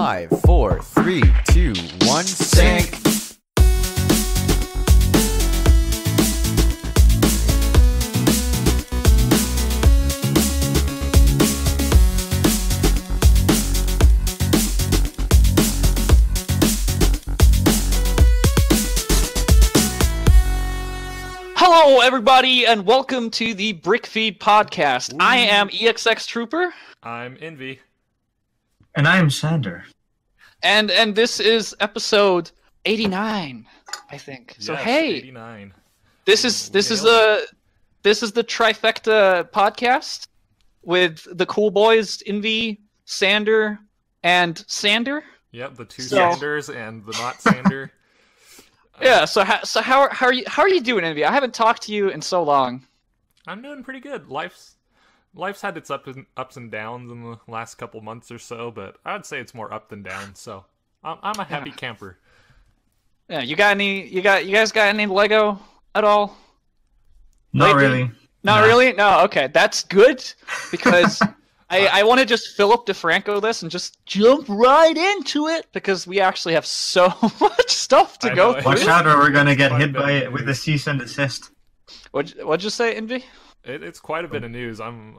5, 4, 3, 2, 1, sync. Hello, everybody, and welcome to the BrickFeed Podcast. I am EXX Trooper. I'm Invi. And I am Sander. And this is episode 89, I think. So yes, hey, 89. this is the trifecta podcast with the cool boys Invi, Sander, and Sander. Yep, the two Sanders and the not Sander. Yeah. So how are you doing, Invi? I haven't talked to you in so long. I'm doing pretty good. Life's had its ups and downs in the last couple months or so, but I'd say it's more up than down. So I'm a happy camper. Yeah. You guys got any Lego at all? Not really. Not really? No, okay. That's good, because I want to just Philip DeFranco this and just jump right into it, because we actually have so much stuff to go through. Watch out, or we're going to get hit by it with a cease and desist. What'd you say, Invi? It's quite a bit of news. I'm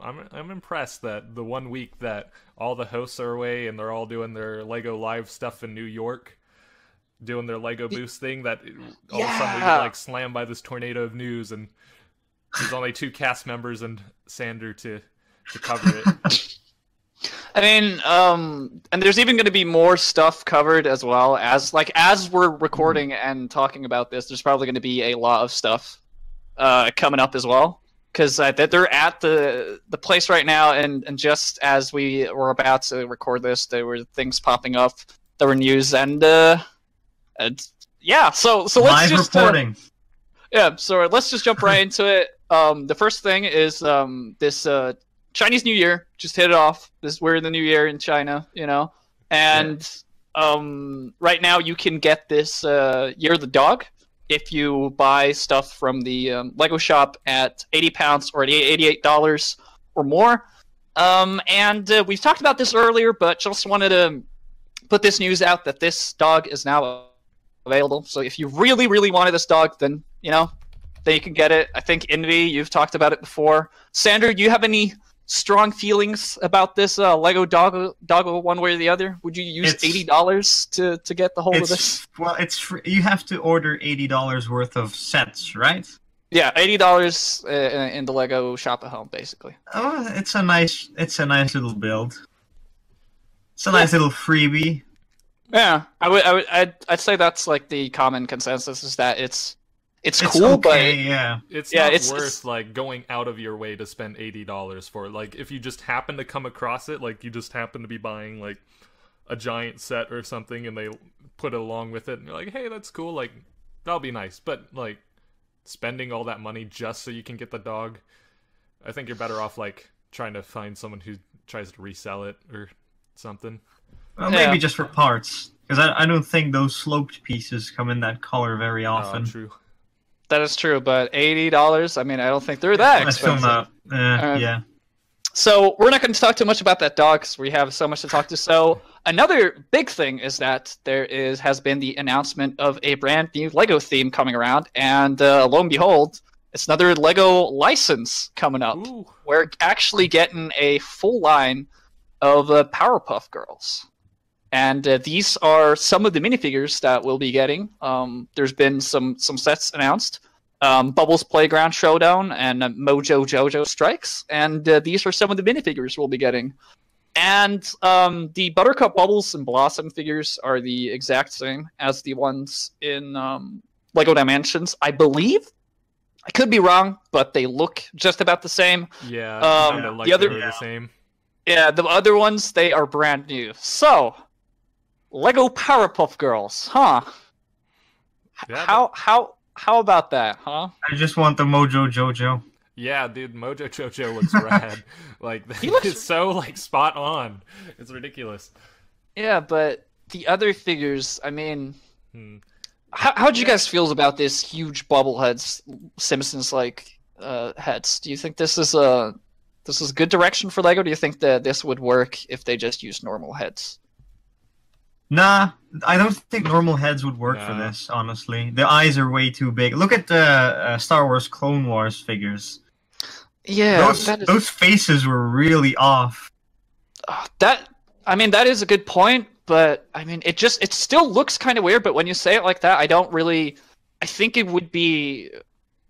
impressed that the 1 week that all the hosts are away and they're all doing their Lego Live stuff in New York, doing their Lego Boost thing, that all of a sudden we get like slammed by this tornado of news, and there's only 2 cast members and Sander to cover it. I mean, and there's even going to be more stuff covered as well, as we're recording and talking about this. There's probably going to be a lot of stuff coming up as well, because they're at the place right now, and just as we were about to record this, there were things popping up. There were news, and yeah. So let's live just reporting. So let's just jump right into it. The first thing is this Chinese New Year just hit it off. We're in the New Year in China, and right now you can get this Year of the Dog if you buy stuff from the Lego shop at £80 or at $88 or more. And we've talked about this earlier, but just wanted to put this news out that this dog is now available. So if you really, really wanted this dog, then then you can get it. I think Invi, you've talked about it before. Sander, do you have any strong feelings about this Lego doggo one way or the other? Would you use $80 to get the hold of this? Well, it's free. You have to order $80 worth of sets, right? Yeah, $80 in the Lego shop at home, basically. Oh, it's a nice little build. It's a nice little freebie. Yeah, I'd say that's like the common consensus, is that it's cool, okay, but it's worth like going out of your way to spend $80 for it. Like, if you just happen to come across it, like you just happen to be buying like a giant set or something, and they put it along with it, and you're like, hey, that's cool, like that'll be nice. But like spending all that money just so you can get the dog, I think you're better off like trying to find someone who tries to resell it or something. Well, maybe just for parts, because I don't think those sloped pieces come in that color very often. True. That is true, but $80, I mean, I don't think they're that expensive. Yeah. So we're not going to talk too much about that dog, because we have so much to talk to. So another big thing is that there has been the announcement of a brand new Lego theme coming around, and lo and behold, it's another Lego license coming up. Ooh. We're actually getting a full line of Powerpuff Girls. And these are some of the minifigures that we'll be getting. There's been some sets announced. Bubbles Playground Showdown and Mojo Jojo Strikes. And these are some of the minifigures we'll be getting. And the Buttercup, Bubbles, and Blossom figures are the exact same as the ones in Lego Dimensions, I believe. I could be wrong, but they look just about the same. Yeah, the same. Yeah, the other ones, they are brand new. So, Lego Powerpuff Girls, huh? Yeah, How about that, huh? I just want the Mojo Jojo. Yeah, dude, Mojo Jojo looks rad. Like, it's so like spot on. It's ridiculous. Yeah, but the other figures, I mean, how'd you guys feel about this huge bobbleheads, Simpsons-like heads? Do you think this is a good direction for Lego? Do you think that this would work if they just used normal heads? Nah, I don't think normal heads would work for Nah. this, honestly. The eyes are way too big. Look at the Star Wars Clone Wars figures. Yeah, Those faces were really off. that is a good point, but I mean, it still looks kind of weird. But when you say it like that, I think it would be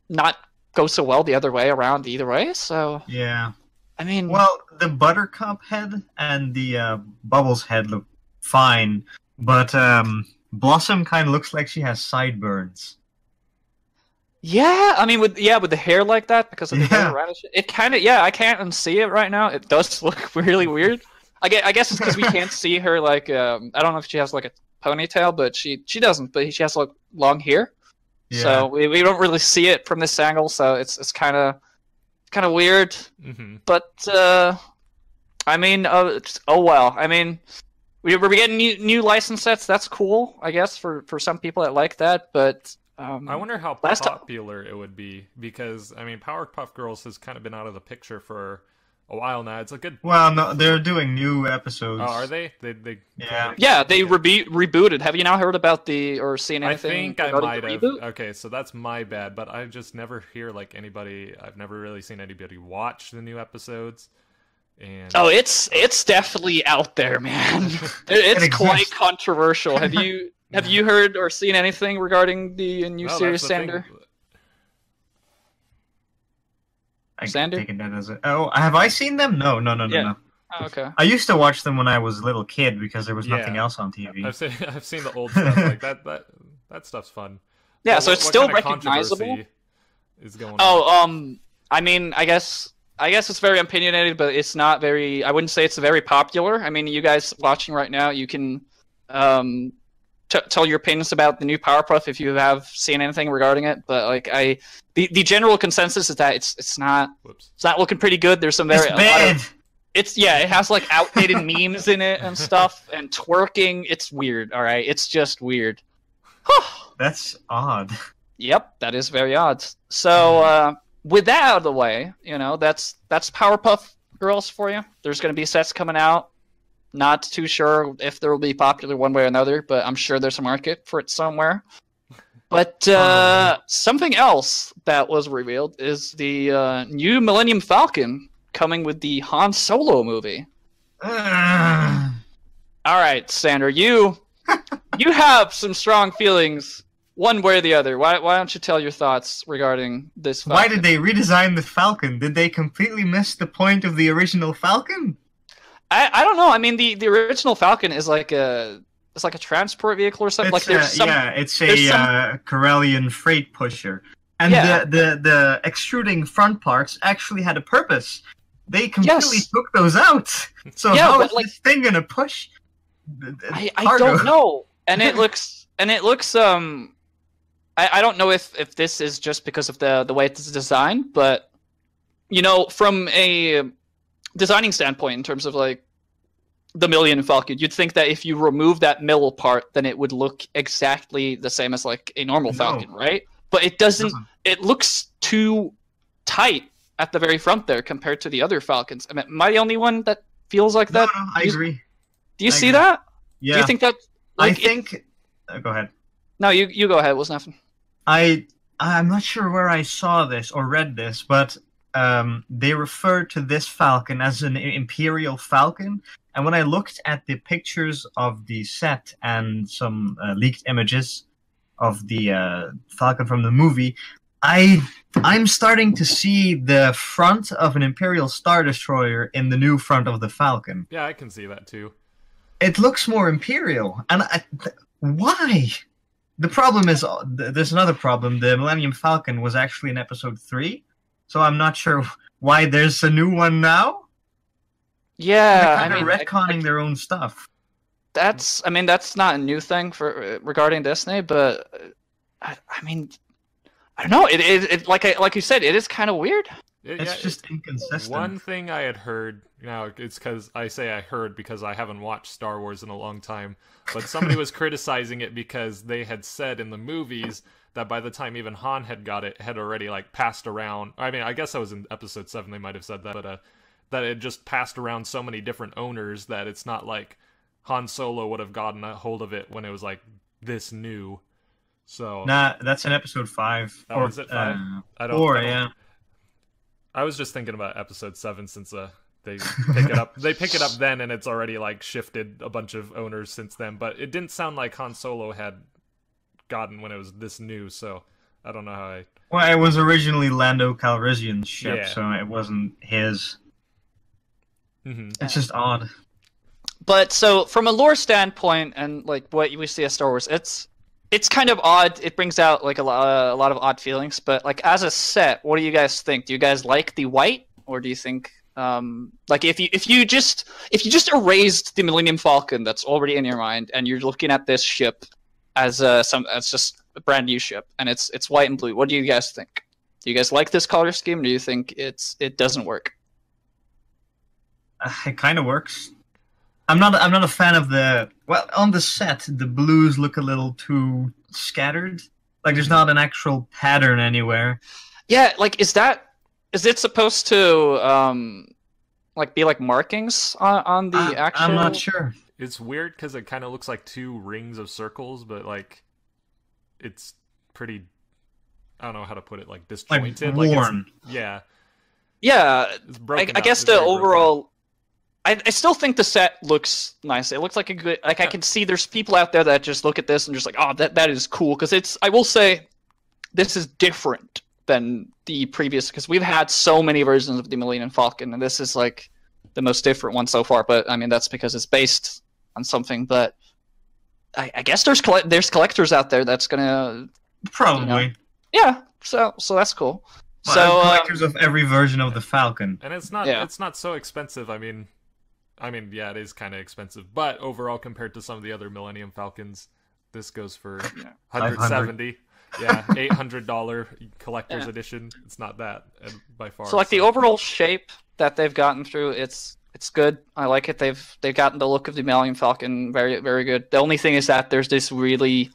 not go so well the other way around either way. So Yeah. I mean, Well, the Buttercup head and the Bubbles head look fine, but Blossom kind of looks like she has sideburns. yeah, I mean, with the hair like that because of the hair around it, it kind of I can't unsee it right now. It does look really weird. I guess it's because we can't see her like I don't know if she has like a ponytail, but she doesn't. But she has like long hair, so we don't really see it from this angle. So it's kind of weird. Mm-hmm. But I mean, oh well. I mean, we're getting new license sets. That's cool, I guess, for some people that like that. But I wonder how last time- popular it would be, because I mean, Powerpuff Girls has kind of been out of the picture for a while now. It's a good. Well, no, they're doing new episodes. Oh, are they? They Yeah. yeah, they rebooted. Have you now heard about or seen I anything? think I regarding might the have. reboot? Okay, so that's my bad, but I just never hear like anybody. I've never really seen anybody watch the new episodes. And Oh, it's definitely out there, man. It's It quite exists. controversial. Have you heard or seen anything regarding the new No, series, that's the thing. Sander? I Sander? taken that as a. Oh, have I seen them? No. Yeah. Oh, okay. I used to watch them when I was a little kid because there was nothing Yeah. else on TV. I've seen the old stuff like that stuff's fun. Yeah, But so it's what still kind of recognizable. controversy is going on? Oh, I mean, I guess it's very opinionated, but it's not very. I wouldn't say it's very popular. I mean, you guys watching right now, you can tell your opinions about the new Powerpuff if you have seen anything regarding it. But like, the general consensus is that it's not looking pretty good. There's some very It's bad. it has like outdated memes in it and stuff and twerking. It's weird. All right, it's just weird. That's odd. Yep, that is very odd. So, with that out of the way, that's Powerpuff Girls for you. There's going to be sets coming out. Not too sure if they will be popular one way or another, but I'm sure there's a market for it somewhere. But something else that was revealed is the new Millennium Falcon coming with the Han Solo movie. Ugh. All right, Sander, you have some strong feelings one way or the other. Why don't you tell your thoughts regarding this Falcon? Why did they redesign the Falcon? Did they completely miss the point of the original Falcon? I don't know. I mean, the original Falcon is like a transport vehicle or something. It's, Like there's some it's a Corellian freight pusher, and Yeah. the extruding front parts actually had a purpose. They completely Yes. took those out. So Yeah, how but, is like, this thing gonna push? I cargo? don't know. And it looks I don't know if this is just because of the way it's designed, but from a designing standpoint in terms of like the Millennium Falcon, you'd think that if you remove that middle part, then it would look exactly the same as like a normal No. Falcon, right? But it doesn't. Doesn't. It looks too tight at the very front there compared to the other Falcons. I mean, am I the only one that feels like No, that? no, I agree. Do you I see agree. that? Yeah, Do you think that? I Like, think. Go ahead. No, you go ahead. What's nothing? I'm not sure where I saw this or read this, but they referred to this Falcon as an Imperial Falcon. And when I looked at the pictures of the set and some leaked images of the Falcon from the movie, I'm starting to see the front of an Imperial Star Destroyer in the new front of the Falcon. Yeah, I can see that too. It looks more Imperial, and why? The problem is, there's another problem. The Millennium Falcon was actually in Episode 3, so I'm not sure why there's a new one now. Yeah, They're I kind of mean, retconning their own stuff. that's not a new thing for regarding Disney, but I mean, I don't know. It like you said, it is kind of weird. It's just inconsistent. One thing I had heard, it's because I say I heard because I haven't watched Star Wars in a long time, but somebody was criticizing it because they had said in the movies that by the time even Han had got it, had already like passed around. I mean, I guess that was in Episode 7, they might have said that, but that it just passed around so many different owners that it's not like Han Solo would have gotten a hold of it when it was like this new. So Nah, that's in episode 5. Oh, is it 5? I don't. 4, I don't- yeah. I was just thinking about episode 7 since they pick it up. They pick it up then, and it's already like shifted a bunch of owners since then. But it didn't sound like Han Solo had gotten when it was this new. So I don't know how I. Well, it was originally Lando Calrissian's ship, Yeah. so it wasn't his. Mm-hmm. It's just odd. But so from a lore standpoint and like what we see as Star Wars, it's kind of odd. It brings out like a lot of odd feelings. But like as a set, what do you guys think? Do you guys like the white, or do you think like if you just erased the Millennium Falcon that's already in your mind, and you're looking at this ship as just a brand new ship, and it's white and blue, what do you guys think? Do you guys like this color scheme? Or do you think it doesn't work? It kind of works. I'm not a fan of on the set the blues look a little too scattered. Like there's not an actual pattern anywhere. Yeah, like is it supposed to like be like markings on the actual? I'm not sure. It's weird because it kind of looks like 2 rings of circles, but like it's pretty. I don't know how to put it. Like disjointed. Like worn. Yeah. Yeah, It's broken I up. guess It's the very broken up. overall. I still think the set looks nice. It looks like a good. Like I can see there's people out there that just look at this and just like, oh, that is cool, because it's. I will say, this is different than the previous, because we've had so many versions of the Millennium Falcon, and this is like the most different one so far. But I mean, that's because it's based on something. But I guess there's collectors out there that's gonna. Probably. Yeah, so that's cool. Well, So collectors of every version of the Falcon. And it's not. Yeah. It's not so expensive. I mean, yeah, it is kind of expensive, but overall, compared to some of the other Millennium Falcons, this goes for 170. Yeah, $800 collector's edition. It's not that by far. So like the overall shape that they've gotten through, it's good. I like it. They've gotten the look of the Millennium Falcon very, very good. The only thing is that there's this really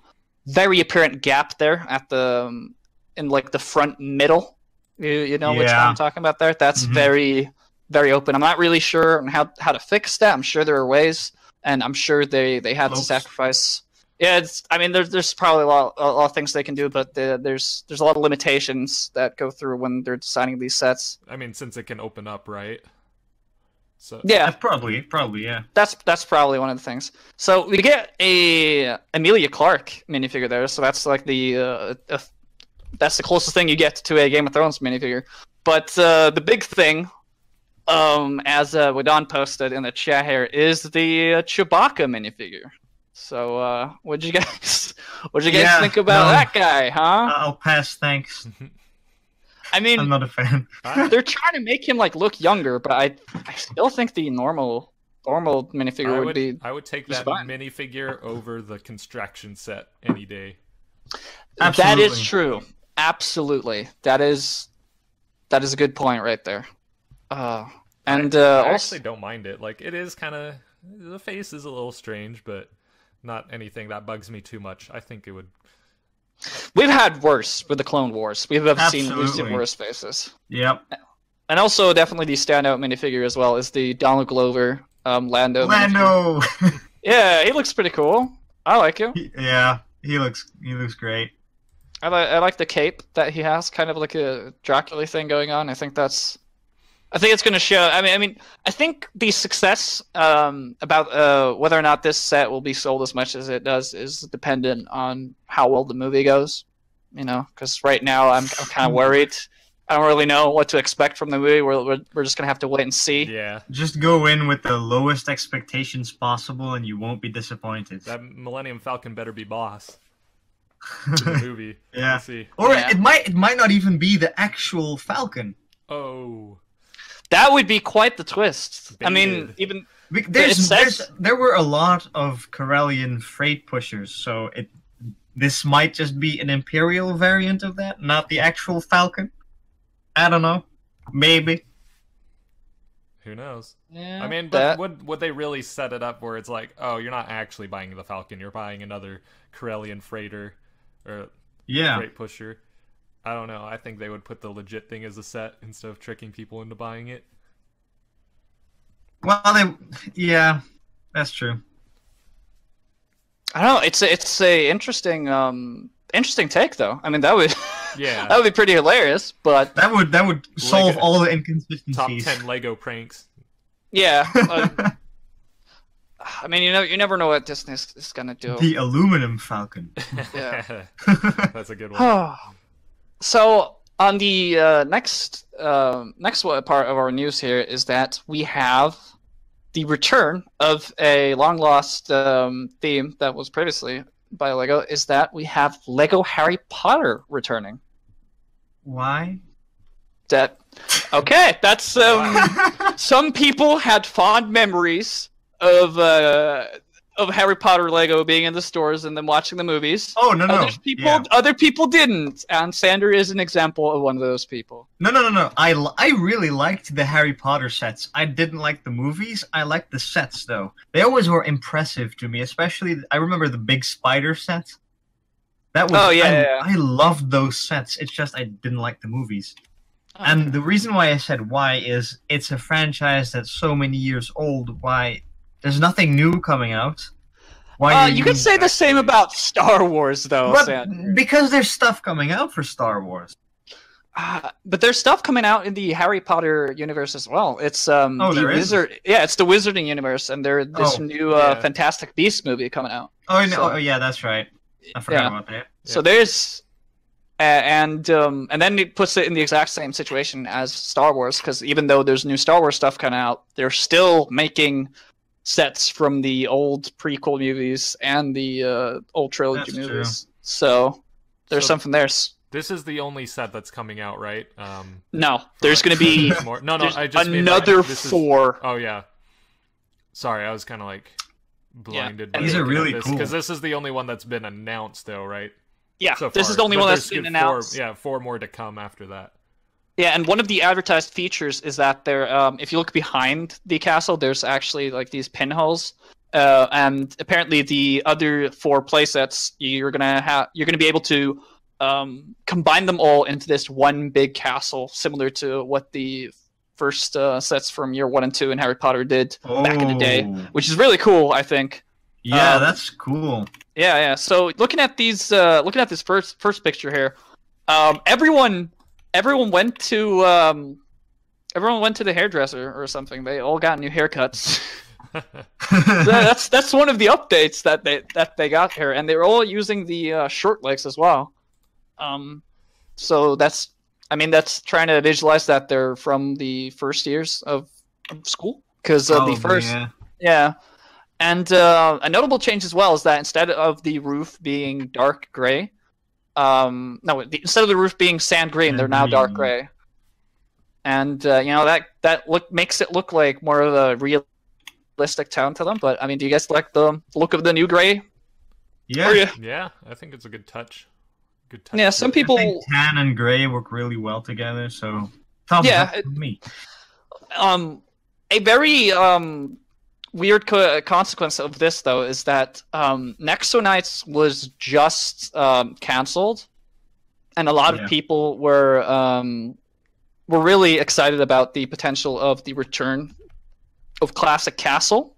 very apparent gap there at the in like the front middle. You know which one I'm talking about there? That's very, very open. I'm not really sure on how to fix that. I'm sure there are ways, and I'm sure they had to sacrifice. Yeah, I mean, there's probably a lot of things they can do, but there's a lot of limitations that go through when they're designing these sets. I mean, since it can open up, right? So Yeah, Probably, yeah. that's probably one of the things. So we get a Emilia Clarke minifigure there, so that's like that's the closest thing you get to a Game of Thrones minifigure. But the big thing, as Wadon posted in the chat here, is the Chewbacca minifigure. So what'd you guys think about that guy, huh? I'll pass, thanks. I mean, I'm not a fan. they're trying to make him like look younger, but I still think the normal minifigure would be. I would take just that fine. minifigure over the construction set any day. That Absolutely. is true. Absolutely, that is a good point right there. I Also, actually don't mind it. Like, it is kind of, the face is a little strange, but not anything that bugs me too much. I think it would. we've had worse with the Clone Wars. We've seen Absolutely. worse faces, Yep. and also definitely the standout minifigure as well is the Donald Glover Lando. minifigure. Lando! Yeah, he looks pretty cool. I like him. Yeah, he looks great. I like the cape that he has, kind of like a Dracula thing going on. I think it's going to show. I mean, I think the success about whether or not this set will be sold as much as it does is dependent on how well the movie goes. You know, because right now I'm kind of worried. I don't really know what to expect from the movie. We're just gonna have to wait and see. Yeah. Just go in with the lowest expectations possible, and you won't be disappointed. That Millennium Falcon better be boss in the movie. Yeah. We'll see. Or Yeah. it might not even be the actual Falcon. Oh. That would be quite the twist. I mean, Baited. even There were a lot of Corellian freight pushers, so this might just be an Imperial variant of that, not the actual Falcon. I don't know. Maybe. Who knows? yeah, I mean, but that- would they really set it up where it's like, oh, you're not actually buying the Falcon, you're buying another Corellian freighter or Yeah. freight pusher? I don't know. I think they would put the legit thing as a set instead of tricking people into buying it. Well, yeah, that's true. I don't know. It's a interesting take though. I mean, that would Yeah. that would be pretty hilarious. But That would solve all the Top inconsistencies. 10 Lego pranks. yeah, I mean, you never know what Disney is gonna do. The aluminum Falcon. Yeah. That's a good one. So on the next part of our news here is that we have the return of a long lost theme that was previously by Lego. Is that we have Lego Harry Potter returning? Why? Okay, that's some people had fond memories of Harry Potter Lego being in the stores and then watching the movies. Oh no. Other people didn't, and Sander is an example of one of those people. No. I really liked the Harry Potter sets. I didn't like the movies. I liked the sets though. They always were impressive to me. Especially, I remember the big spider set. That was. I loved those sets. It's just I didn't like the movies. And the reason why I said why is it's a franchise that's so many years old. Why? There's nothing new coming out. Why? You could say the same about Star Wars, though. But because there's stuff coming out for Star Wars. But there's stuff coming out in the Harry Potter universe as well. It's the Wizard. Yeah, it's the Wizarding universe, and there's this new Fantastic Beasts movie coming out. Oh, no, yeah, that's right. I forgot about that. So there's. And then it puts it in the exact same situation as Star Wars, because even though there's new Star Wars stuff coming out, they're still making sets from the old prequel movies and the old trilogy movies. True. So there's something there. This is the only set that's coming out, right? No, there's going to be more. No, I just another 4. Oh yeah. Sorry, I was kind of like blinded. Yeah. These are really cool because this is the only one that's been announced, though, right? Yeah, so this is the only one that's been announced. 4 more to come after that. Yeah, and one of the advertised features is that there, if you look behind the castle, there's actually like these pinholes, and apparently the other 4 playsets you're gonna be able to combine them all into this one big castle, similar to what the first sets from year 1 and 2 in Harry Potter did back in the day, which is really cool, I think. Yeah, that's cool. Yeah. So looking at this first picture here, everyone went to the hairdresser or something. They all got new haircuts. That's one of the updates that they got here, and they were all using the short legs as well. So that's trying to visualize that they're from the first years of school, because the first And a notable change as well is that instead of the roof being dark gray, instead of the roof being sand green, they're now dark gray. And that makes it look like more of a realistic tone to them. But I mean, do you guys like the look of the new gray? Yeah, yeah, I think it's a good touch. Yeah, some people I think tan and gray work really well together. So thumbs up for me. A very weird consequence of this, though, is that Nexo Nights was just canceled, and a lot of people were really excited about the potential of the return of Classic Castle.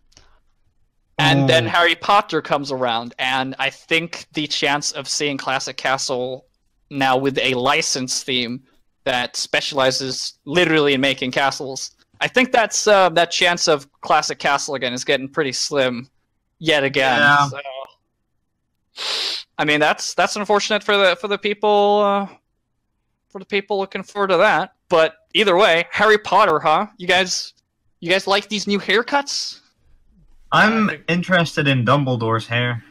And then Harry Potter comes around, and I think the chance of seeing Classic Castle now with a licensed theme that specializes literally in making castles, I think that's that chance of Classic Castle again is getting pretty slim yet again. Yeah. So, I mean, that's unfortunate for the people looking forward to that. But either way, Harry Potter, huh? You guys like these new haircuts? I'm interested in Dumbledore's hair.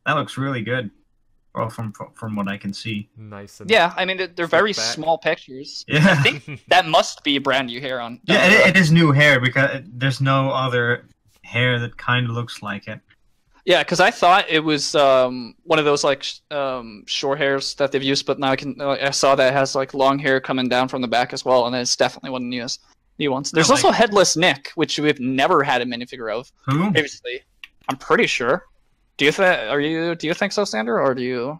That looks really good. Well, from what I can see. Nice. Yeah, I mean, they're very small pictures. Yeah. I think that must be brand new hair on. Yeah, it is new hair because there's no other hair that kind of looks like it. Yeah, because I thought it was one of those like short hairs that they've used, but now I saw that it has like long hair coming down from the back as well, and it's definitely one of the new ones. There's also Headless Nick, which we've never had a minifigure of previously. I'm pretty sure. Do you think so, Sander, or do you?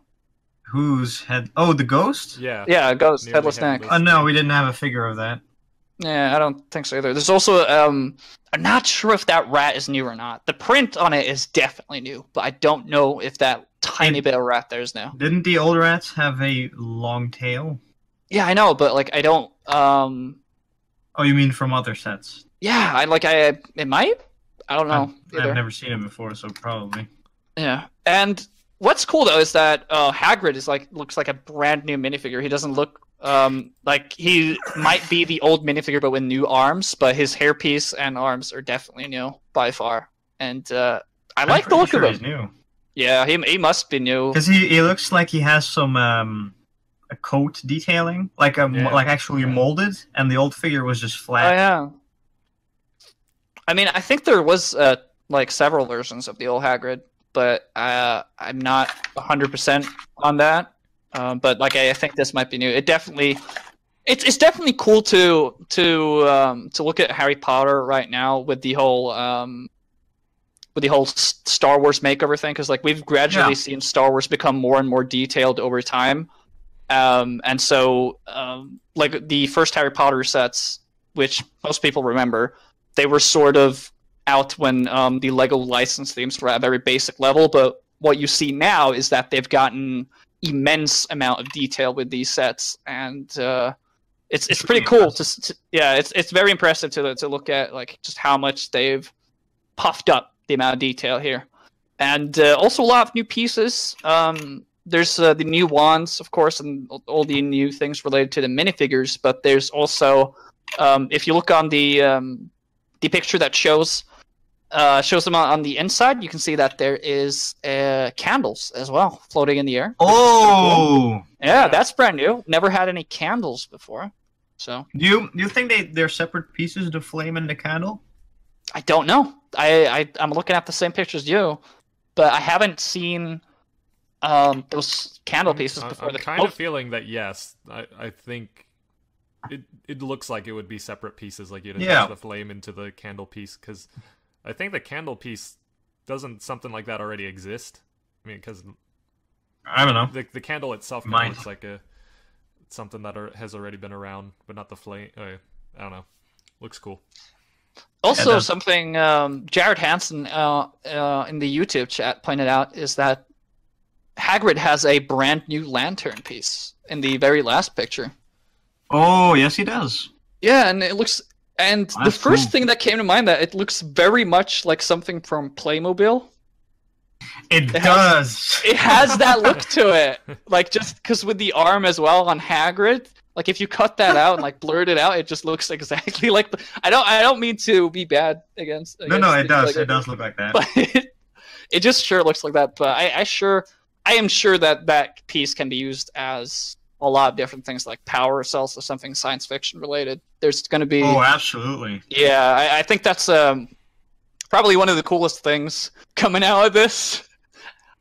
Whose head? Oh, the ghost? Yeah. Yeah, ghost, Nearly Headless Nick. Oh no, we didn't have a figure of that. Yeah, I don't think so either. There's also I'm not sure if that rat is new or not. The print on it is definitely new, but I don't know if that tiny bit of rat there is new. Didn't the old rats have a long tail? Yeah, I know, but like I don't. Oh, you mean from other sets? Yeah, it might. I don't know. I've never seen it before, so probably. Yeah, and what's cool though is that Hagrid is looks like a brand new minifigure. He doesn't look like he might be the old minifigure but with new arms, but his hairpiece and arms are definitely new by far. And I like the look of him. He's new. Yeah, he must be new. Because he looks like he has some a coat detailing, like actually molded, and the old figure was just flat. Oh yeah. I mean, I think there was like several versions of the old Hagrid, but I'm not 100% on that. But like I think this might be new. It's definitely cool to look at Harry Potter right now with the whole Star Wars makeover thing, because like we've gradually seen Star Wars become more and more detailed over time. And so like the first Harry Potter sets, which most people remember, they were sort of out when the Lego license themes were at a very basic level, but what you see now is that they've gotten immense amount of detail with these sets, and it's pretty cool it's very impressive to look at like just how much they've puffed up the amount of detail here. And also a lot of new pieces. There's the new wands, of course, and all the new things related to the minifigures, but there's also if you look on the picture that shows them on the inside, you can see that there is candles as well floating in the air. Oh, yeah, that's brand new. Never had any candles before. So do you think they're separate pieces, the flame and the candle? I don't know. I'm looking at the same pictures as you, but I haven't seen those candle pieces before. I'm kind of feeling that yes. I think it looks like it would be separate pieces, like you'd attach the flame into the candle piece, because I think the candle piece doesn't something like that already exist. I mean, because I don't know. The candle itself kind of looks like something that has already been around, but not the flame. I don't know. Looks cool. Also, something Jared Hansen in the YouTube chat pointed out is that Hagrid has a brand new lantern piece in the very last picture. Oh, yes, he does. Yeah, and it looks. And the first thing that came to mind, that it looks very much like something from Playmobil. It does. It has that look to it, like just because with the arm as well on Hagrid. Like if you cut that out and like blurred it out, it just looks exactly like. I don't mean to be bad against. No, it does. Like, it does look like that. But it just sure looks like that. But I am sure that piece can be used as a lot of different things, like power cells or something science fiction related. There's going to be. Oh, absolutely. Yeah, I think that's probably one of the coolest things coming out of this.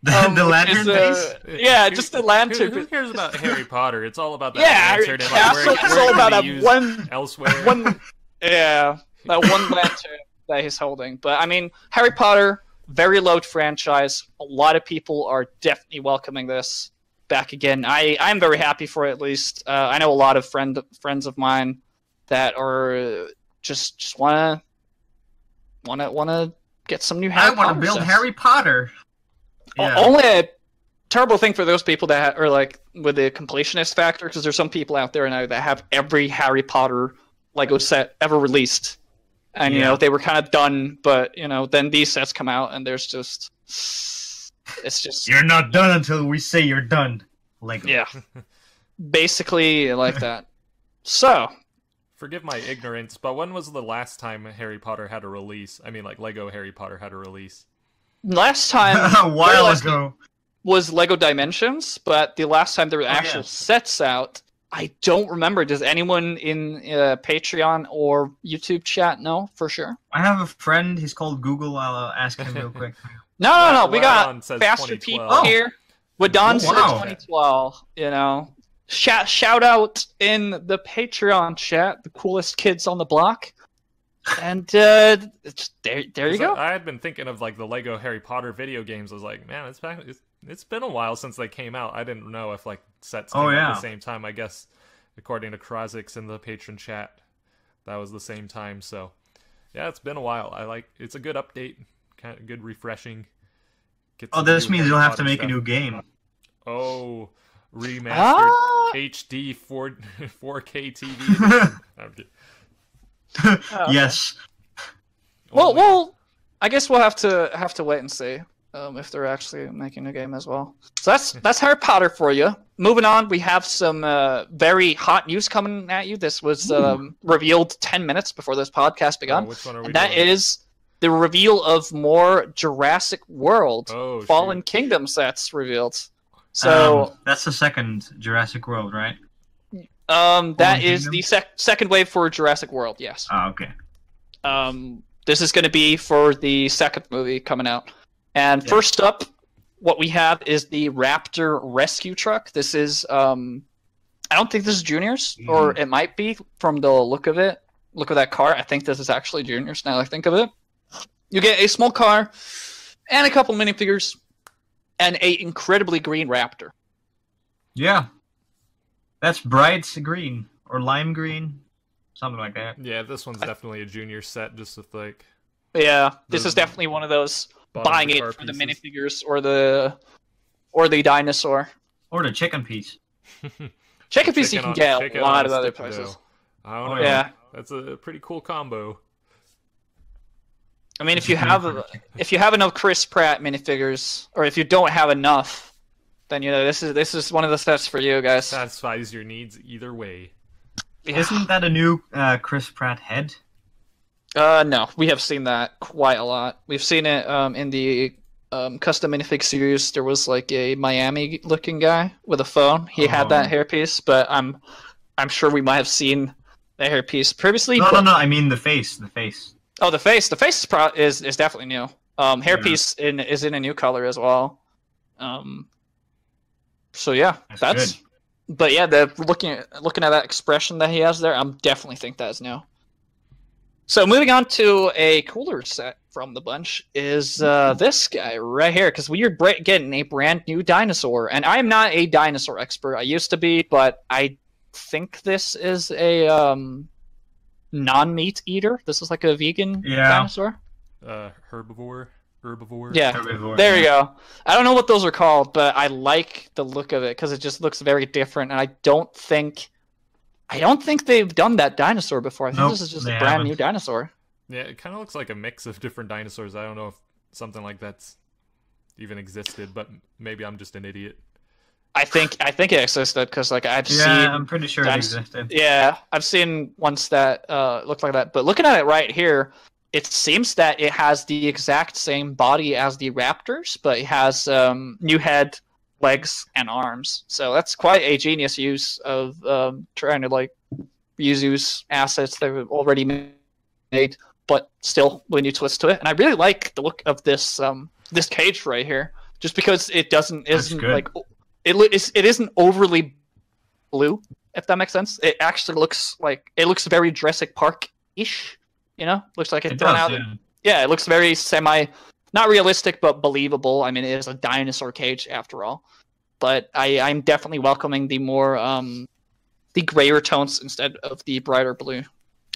The lantern piece? Yeah, just the lantern. Who cares about Harry Potter? It's all about that lantern and Castle. like, It's all about that one elsewhere. That one lantern that he's holding. But I mean, Harry Potter, very loved franchise. A lot of people are definitely welcoming this back again. I'm very happy for it, at least. I know a lot of friends of mine that are just wanna get some new Harry Potter. I want to build sets. Harry Potter. Yeah. Only a terrible thing for those people that are like with the completionist factor, because there's some people out there now that have every Harry Potter Lego set ever released, and you know they were kind of done, but then these sets come out and there's just it's just you're not done until we say you're done. Lego. Yeah, basically like that. So. Forgive my ignorance, but when was the last time Harry Potter had a release? I mean, like Lego Harry Potter had a release. Last time a while ago was Lego Dimensions, but the last time there were actual sets out, I don't remember. Does anyone in Patreon or YouTube chat know for sure? I have a friend. He's called Google. I'll ask him real quick. No. We got faster people here. Wadon said 2012. Shout out in the Patreon chat, the coolest kids on the block. And there you go. I had been thinking of like the Lego Harry Potter video games. I was like, man, it's been a while since they came out. I didn't know if like sets came out at the same time. I guess according to Krozix in the patron chat. that was the same time. So yeah, it's been a while. It's a good update, kind of good refreshing. This means you'll have to make a new game. Oh, remastered HD 4K TV. I'm kidding. Yes. Well, I guess we'll have to wait and see if they're actually making a game as well. So that's Harry Potter for you. Moving on, we have some very hot news coming at you. This was revealed 10 minutes before this podcast began. Which one are we and that doing? is the reveal of more Jurassic World Fallen shoot. Kingdom sets revealed. So that's the second Jurassic World, right? that is the second wave for Jurassic World. Yes. Oh, okay. This is going to be for the second movie coming out. And first up, what we have is the Raptor rescue truck. This is, I don't think this is Junior's, or it might be from the look of it. Look at that car. I think this is actually Junior's now that I think of it. You get a small car and a couple minifigures and a incredibly green Raptor. Yeah. That's bright green or lime green. Something like that. Yeah, this one's definitely a Junior set, just with like... Yeah, this is definitely one of those buying it for the minifigures or the dinosaur. Or the chicken piece. Chicken piece you can get a lot of other places. I don't know. Yeah. That's a pretty cool combo. I mean, if you have enough Chris Pratt minifigures, or if you don't have enough, then this is one of the sets for you guys. Satisfies your needs either way. Yeah. Isn't that a new Chris Pratt head? No, we have seen that quite a lot. We've seen it in the custom minifig series. There was like a Miami-looking guy with a phone. He had that hairpiece, but I'm sure we might have seen the hairpiece previously. No, I mean the face. The face. Oh, the face. The face is definitely new. Hairpiece is in a new color as well. So yeah, that's good. But yeah, looking at that expression that he has there, I'm definitely think that's new. So moving on to a cooler set from the bunch is this guy right here, because we are getting a brand new dinosaur, and I'm not a dinosaur expert. I used to be, but I think this is a non-meat eater. This is like a vegan dinosaur. Herbivore. Yeah, herbivore, there you go. I don't know what those are called, but I like the look of it because it just looks very different, and I don't think they've done that dinosaur before. I think this is just a brand new dinosaur. Yeah, it kind of looks like a mix of different dinosaurs. I don't know if something like that's even existed, but maybe I'm just an idiot. I think it existed because I've seen. Yeah, I'm pretty sure it existed. Yeah, I've seen ones that look like that. But looking at it right here, it seems that it has the exact same body as the Raptors, but it has new head, legs, and arms. So that's quite a genius use of trying to use assets that were already made, but still when you twist to it. And I really like the look of this this cage right here, just because it isn't overly blue, if that makes sense. It actually looks very Jurassic Park-ish. Looks like it's thrown out. Yeah, it looks very not realistic, but believable. I mean, it is a dinosaur cage after all. But I'm definitely welcoming the more the grayer tones instead of the brighter blue.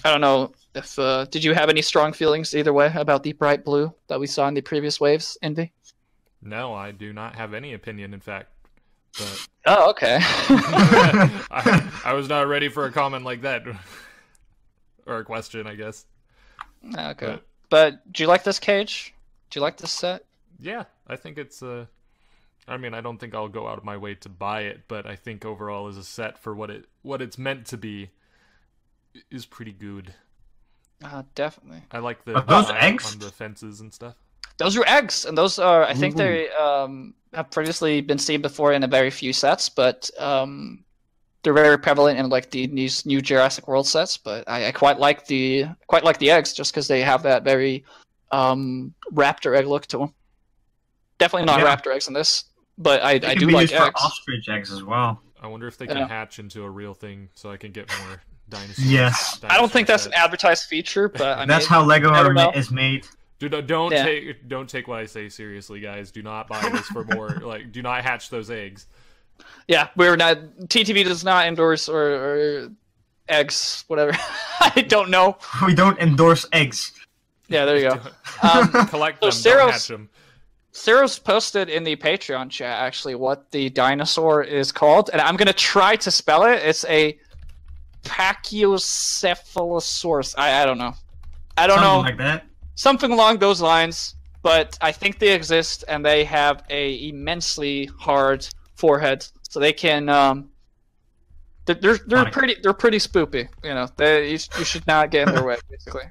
I don't know if did you have any strong feelings either way about the bright blue that we saw in the previous waves, Invi? No, I do not have any opinion, in fact. But... Oh, okay. I was not ready for a comment like that. Or a question, I guess. Okay. But do you like this cage? Do you like this set? Yeah, I think it's I mean, I don't think I'll go out of my way to buy it, but I think overall as a set for what it's meant to be is pretty good. Definitely. I like the those eggs on the fences and stuff. Those are eggs, and those are I think they have previously been seen before in a very few sets, but they're very prevalent in these new Jurassic World sets. But I quite like the eggs just because they have that very raptor egg look to them. Definitely not raptor eggs in this, but I do like eggs. For ostrich eggs as well. I wonder if they can hatch into a real thing so I can get more dinosaurs. Yes. I don't think that's an advertised feature, but that's how Lego is made. Dude, don't take what I say seriously, guys. Do not buy this for more. Do not hatch those eggs. Yeah, we're not. TTV does not endorse or eggs, whatever. I don't know. We don't endorse eggs. Yeah, there you go. Collect them, so don't hatch them. Sarah's posted in the Patreon chat actually what the dinosaur is called, and I'm gonna try to spell it. It's a Pachycephalosaurus. I don't know. I don't know. Something like that. Something along those lines. But I think they exist, and they have a immensely hard forehead, so they can. They're pretty spoopy. You know, you should not get in their way, basically.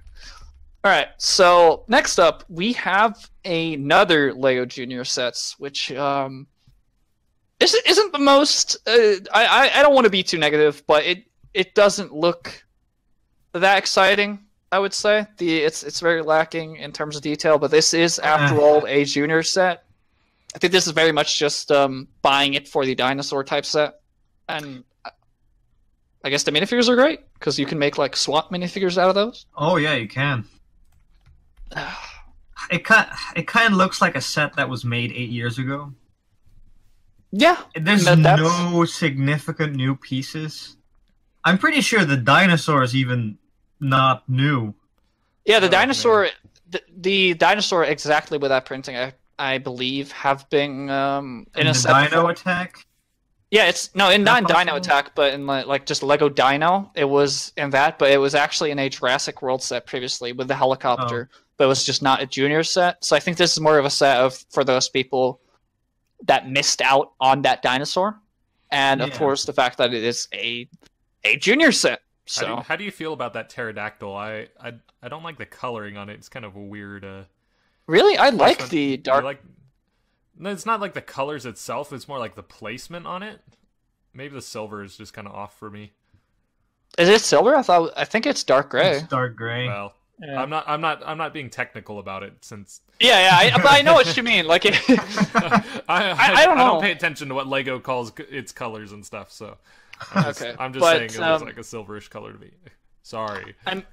All right. So next up, we have another Lego Junior sets, which isn't the most. I don't want to be too negative, but it doesn't look that exciting. I would say it's very lacking in terms of detail, but this is, after all, a Junior set. I think this is very much just buying it for the dinosaur type set, and I guess the minifigures are great because you can make like SWAT minifigures out of those. Oh yeah, you can. It kind of looks like a set that was made 8 years ago. Yeah, there's no significant new pieces. I'm pretty sure the dinosaur is even not new. Yeah, the dinosaur, the dinosaur exactly with that printing, I believe, have been in a set Dino Attack. Yeah, it's not in Dino Attack, but in like just Lego Dino. It was in that, but it was actually in a Jurassic World set previously with the helicopter. But it was just not a Junior set. So I think this is more of a set for those people that missed out on that dinosaur, and of course the fact that it is a Junior set. So how do you feel about that pterodactyl? I don't like the coloring on it. It's kind of a weird. Really, I like the dark. No, it's not like the colors itself. It's more like the placement on it. Maybe the silver is just kind of off for me. Is it silver? I think it's dark gray. It's dark gray. Well, yeah. I'm not being technical about it since. Yeah, but I know what you mean. Like, I don't know. I don't pay attention to what Lego calls its colors and stuff. So I'm just saying it looks like a silverish color to me. Sorry. I don't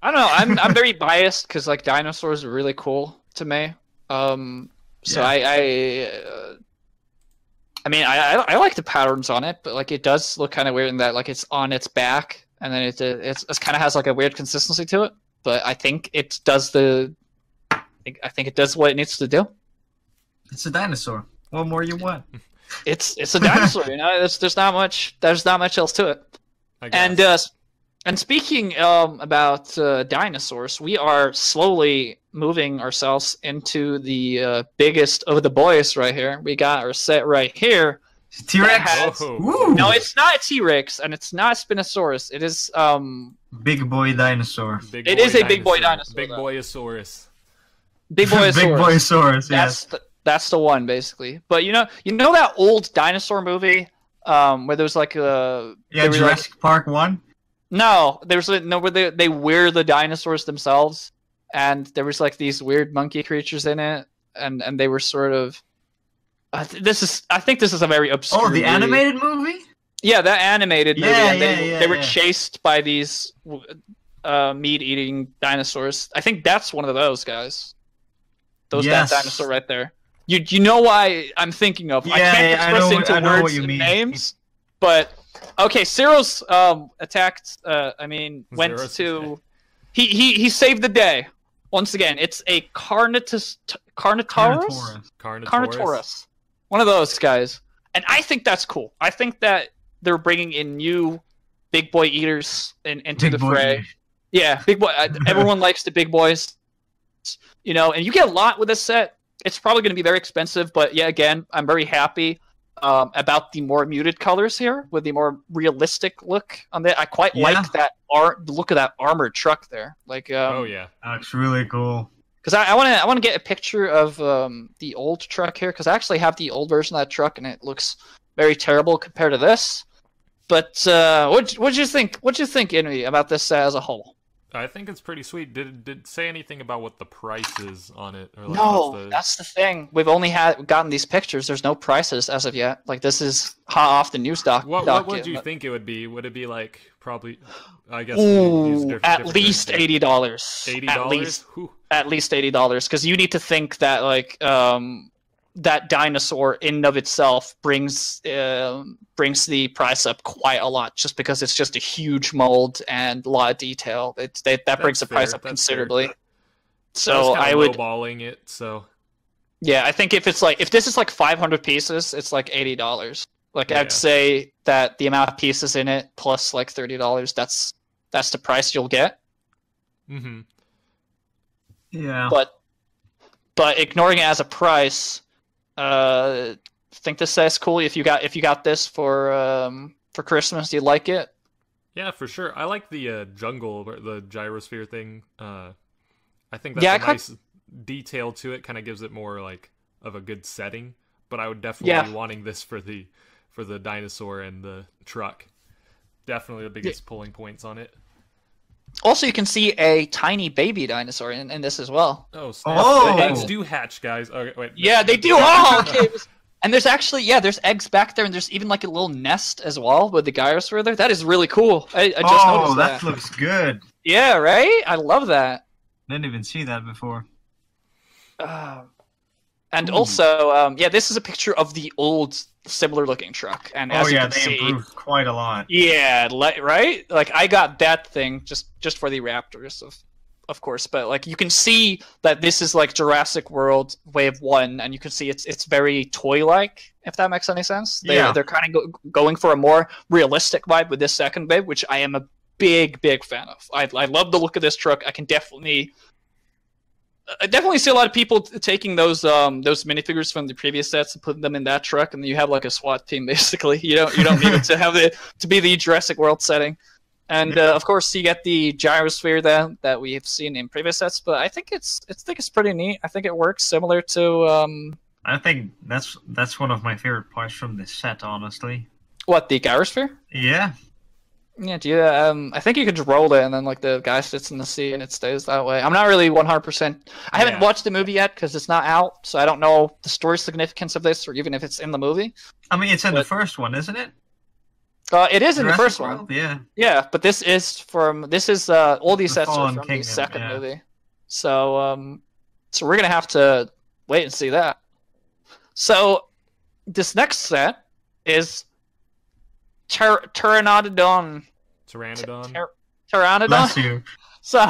know. I'm very biased because like dinosaurs are really cool to me. So I mean I like the patterns on it, but like it does look kind of weird in that like it's on its back and then it kind of has like a weird consistency to it. But I think it does I think it does what it needs to do. It's a dinosaur. What more you want? It's a dinosaur. You know, there's not much else to it. And speaking about dinosaurs, we are slowly moving ourselves into the biggest of the boys right here. We got our set right here. T-Rex? No, it's not a T-Rex, and it's not a Spinosaurus. It is Big boy dinosaur. It is a big boy dinosaur. Big boyasaurus. Big boyasaurus. Big boyasaurus, yes. That's the one, basically. But you know that old dinosaur movie where there was like a Jurassic Park 1? No, there's where they wear the dinosaurs themselves, and there was like these weird monkey creatures in it, and they were sort of. I think this is a very obscure. Oh, the animated movie? Yeah, that animated movie. They were chased by these meat-eating dinosaurs. I think that's one of those guys. That dinosaur right there. You know why I'm thinking of? Yeah, I can't express into words and names, but. Okay, Cyril's attacked. Went to. He saved the day. Once again, it's a Carnotaurus. One of those guys, and I think that's cool. I think that they're bringing in new big boy eaters into the fray. Yeah, big boy. Everyone likes the big boys, you know. And you get a lot with this set. It's probably going to be very expensive, but yeah, again, I'm very happy. About the more muted colors here, with the more realistic look on that. I quite like that the look of that armored truck there. Like, oh yeah, that's really cool. Because I want to get a picture of the old truck here, because I actually have the old version of that truck, and it looks very terrible compared to this. But what'd you think? What'd you think, Invi, about this set as a whole? I think it's pretty sweet. Did it say anything about what the price is on it? Or like no, that's the thing. We've only gotten these pictures. There's no prices as of yet. Like, this is hot off the news doc. What would you think it would be? Would it be like probably? I guess at least $80. $80. At least $80, because you need to think that like that dinosaur in and of itself brings the price up quite a lot, just because it's just a huge mold and a lot of detail. That brings the price up considerably. Fair. So I would lowballing it. So yeah, I think if this is like 500 pieces, it's like $80. Like I'd say that the amount of pieces in it plus like $30, that's the price you'll get. Mm-hmm. Yeah. But ignoring it as a price, I think this set's cool. If you got this for Christmas, do you like it? Yeah, for sure. I like the jungle, the gyrosphere thing. I think that's a nice detail to it. Kind of gives it more like of a good setting. But I would definitely be wanting this for the dinosaur and the truck. Definitely the biggest pulling points on it. Also, you can see a tiny baby dinosaur in this as well. Oh, the eggs do hatch, guys. Okay, wait. Yeah, they do. Oh, okay. And there's actually, there's eggs back there, and there's even like a little nest as well with the gyrosphere there. That is really cool. I just noticed that. That looks good. Yeah, right? I love that. Didn't even see that before. And also, this is a picture of the old similar-looking truck. And as you can see, improved quite a lot. Yeah, right? Like, I got that thing just for the Raptors, of course. But, like, you can see that this is, like, Jurassic World Wave 1, and you can see it's very toy-like, if that makes any sense. They're kind of going for a more realistic vibe with this second wave, which I am a big fan of. I love the look of this truck. I definitely see a lot of people taking those minifigures from the previous sets and putting them in that truck, and then you have like a SWAT team basically. You don't need it to have it to be the Jurassic World setting. And of course, you get the gyrosphere then that we have seen in previous sets. But I think it's pretty neat. I think it works similar to. I think that's one of my favorite parts from this set, honestly. What, the gyrosphere? Yeah. Yeah, I think you could just roll it, and then like the guy sits in the seat, and it stays that way. I'm not really 100%. I haven't watched the movie yet because it's not out, so I don't know the story significance of this, or even if it's in the movie. I mean, it's in the first one, isn't it? It is in the first World? one. Yeah. Yeah, but this is all these sets are from the second movie. So we're gonna have to wait and see that. So this next set is Pteranodon. Pteranodon. Bless you. So,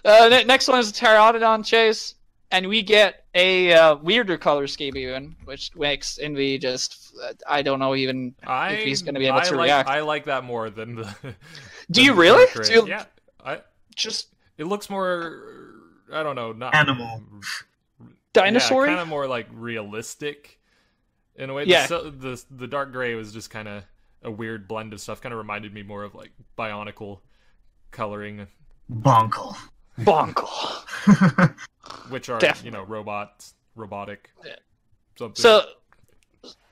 next one is Pteranodon Chase, and we get a weirder color scheme even, which makes Invi just I don't know even if he's going to be able to react. I like that more than the. Do you really? Yeah, it looks more. I don't know, not animal. Dinosaur. Kind of more like realistic. In a way, the dark gray was just kind of a weird blend of stuff. Kind of reminded me more of like BIONICLE coloring. Bonkle. Which are robotic. Something.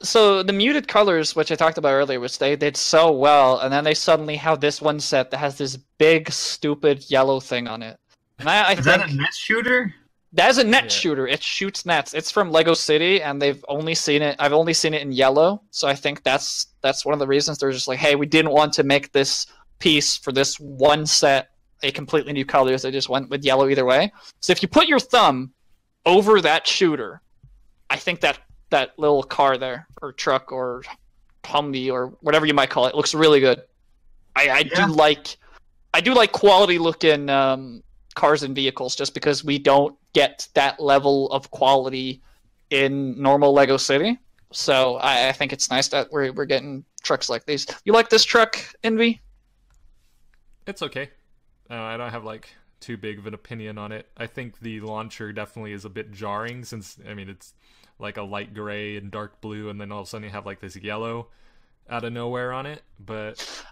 So the muted colors, which I talked about earlier, which they did so well, and then they suddenly have this one set that has this big, stupid yellow thing on it. And I think that a net shooter? That is a net shooter. It shoots nets. It's from Lego City, and I've only seen it in yellow. So I think that's one of the reasons they're just like, hey, we didn't want to make this piece for this one set a completely new color. So they just went with yellow either way. So if you put your thumb over that shooter, I think that little car there, or truck, or Humvee, or whatever you might call it, looks really good. I do like quality looking cars and vehicles, just because we don't get that level of quality in normal Lego City. So I think it's nice that we're getting trucks like these. You like this truck, Invi? It's okay. I don't have like too big of an opinion on it. I think the launcher definitely is a bit jarring, since it's like a light gray and dark blue, and then all of a sudden you have like this yellow out of nowhere on it. But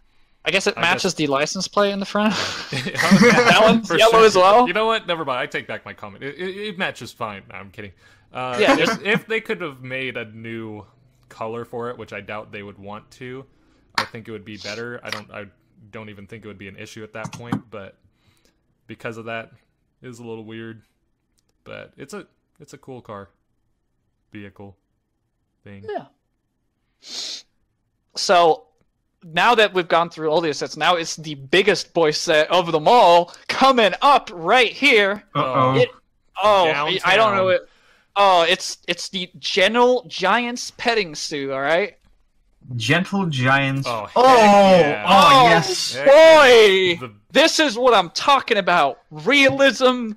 I guess it matches the license plate in the front. That one's yellow as well. You know what? Never mind. I take back my comment. It matches fine. No, I'm kidding. If they could have made a new color for it, which I doubt they would want to, I think it would be better. I don't even think it would be an issue at that point. But because of that, it is a little weird. But it's a cool car, vehicle, thing. Yeah. So now that we've gone through all these sets, now it's the biggest boy set of them all coming up right here. Uh-oh. Oh, Downtown. I don't know it. Oh, it's the Gentle Giants petting zoo. All right. Gentle Giants. Oh, heck oh, yeah. oh, yes. Heck Boy, The- this is what I'm talking about. Realism,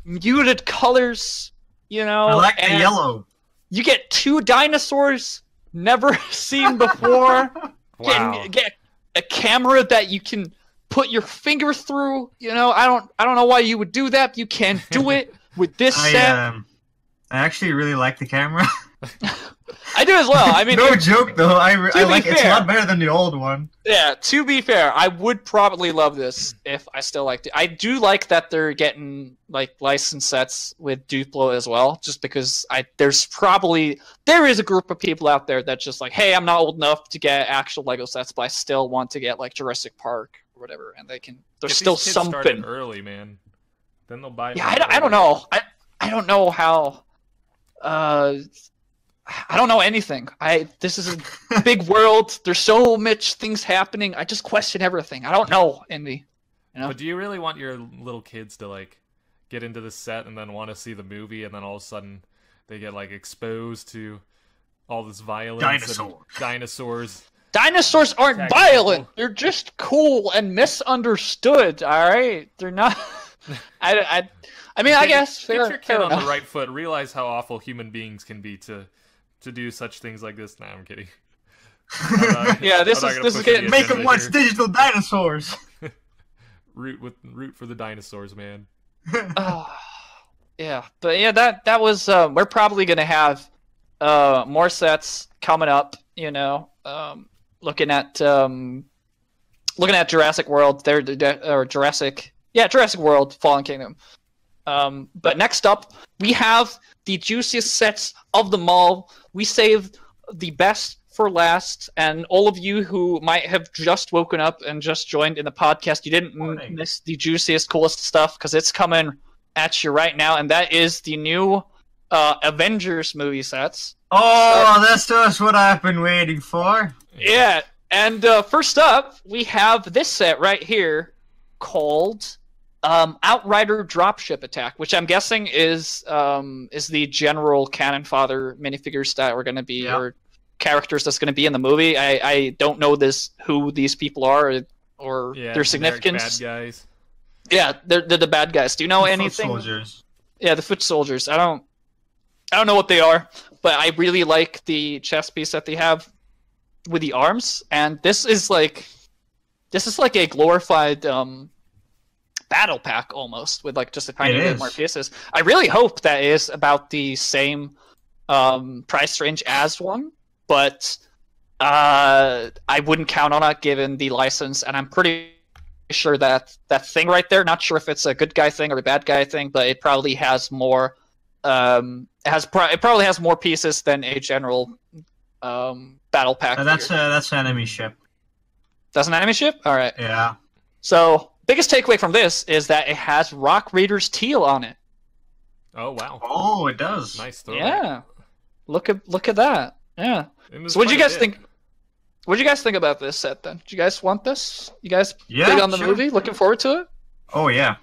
muted colors. You know, I like the and yellow. You get 2 dinosaurs never seen before. Wow. Get a camera that you can put your finger through. You know, I don't know why you would do that. But you can't do it with this set. I actually really like the camera. I do as well. I mean, No joke though. I be like it's a fair- lot better than the old one. yeah. To be fair, I would probably love this if I still liked it. I do like that they're getting like licensed sets with Duplo as well, just because there is a group of people out there that just like, hey, I'm not old enough to get actual Lego sets, but I still want to get like Jurassic Park or whatever, and there's Get still these kids started something. early, man. Then they'll buy. Yeah, I don't know. I don't know how. I don't know anything. This is a big world. There's so much things happening. I just question everything. I don't know, Invi. You know? But do you really want your little kids to like get into the set and then want to see the movie, and then all of a sudden they get like exposed to all this violence and dinosaurs? Dinosaurs aren't Technical. violent. They're just cool and misunderstood. All right, they're not. I mean, I guess Get your kid fair on enough. the right foot. Realize how awful human beings can be to do such things like this. Nah, I'm kidding. Yeah, this I'm is not gonna this is push getting the Make agenda them watch here. digital dinosaurs. root for the dinosaurs, man. Yeah, but yeah, that was. We're probably gonna have more sets coming up. You know, looking at Jurassic World. Or Jurassic World, Fallen Kingdom. But next up, we have the juiciest sets of them all. We saved the best for last, and all of you who might have just woken up and just joined in the podcast, you didn't miss the juiciest, coolest stuff, because it's coming at you right now, and that is the new Avengers movie sets. Oh, that's just what I've been waiting for. Yeah, and first up, we have this set right here called Outrider Dropship Attack, which I'm guessing is the general cannon fodder minifigures that are going to be, or characters that's going to be in the movie. I don't know who these people are or their significance. Bad guys. Yeah, they're the bad guys. Do you know anything? Foot soldiers. Yeah, the foot soldiers. I don't know what they are, but I really like the chest piece that they have with the arms, and this is like a glorified battle pack almost, with like just a tiny bit more pieces. I really hope that is about the same price range as one, but I wouldn't count on it given the license, and I'm pretty sure that thing right there, not sure if it's a good guy thing or a bad guy thing, but it probably has more it probably has more pieces than a general battle pack. That's an enemy ship. That's an enemy ship? Alright. Yeah. So biggest takeaway from this is that it has Rock Raiders teal on it. Oh wow. Oh, it does. Nice throw. Yeah. Look at that. Yeah. And So what do you guys think? What do you guys think about this set then? Do you guys want this? You guys big on the movie? Looking forward to it? Oh yeah.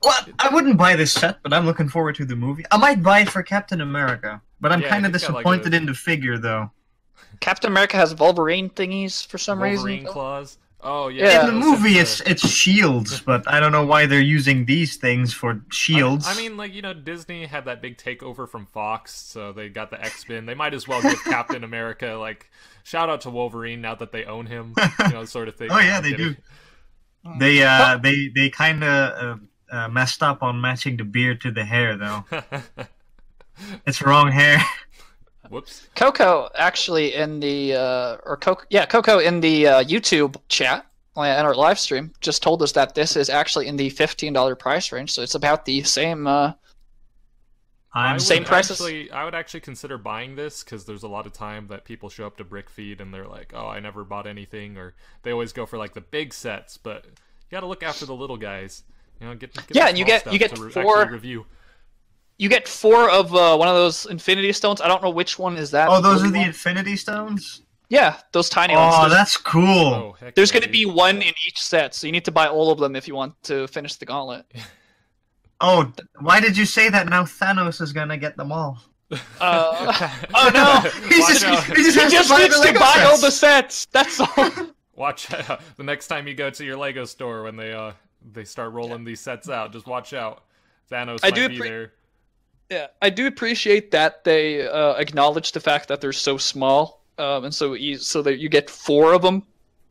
Well, I wouldn't buy this set, but I'm looking forward to the movie. I might buy it for Captain America, but I'm kind of disappointed in the figure though. Captain America has Wolverine thingies for some Wolverine reason. claws. Oh yeah. In the movie, it's shields, but I don't know why they're using these things for shields. I mean, like, you know, Disney had that big takeover from Fox, so they got the X-Men. They might as well give Captain America, like, shout out to Wolverine now that they own him, you know, sort of thing. Oh yeah, they do. They kind of messed up on matching the beard to the hair though. It's wrong hair. Whoops. Coco actually in the Coco in the YouTube chat in our live stream just told us that this is actually in the $15 price range, so it's about the same same prices. I would actually consider buying this because there's a lot of time that people show up to BrickFeed and they're like, "Oh, I never bought anything," or they always go for like the big sets, but you got to look after the little guys. You know, get and you get four review. You get 4 of one of those Infinity Stones. I don't know which one is that. Oh, those are the Infinity Stones? Yeah, those tiny ones. Oh, that's cool. Oh, there's going to be 1 in each set, so you need to buy all of them if you want to finish the gauntlet. Oh, why did you say that? Now Thanos is gonna get them all. Oh no! He Watch just, out. he just He has just to buy needs the to Lego buy all sets. the sets. That's all. Watch out. The next time you go to your Lego store when they start rolling these sets out, just watch out. Thanos might be there. Yeah, I do appreciate that they acknowledge the fact that they're so small, and so that you get 4 of them,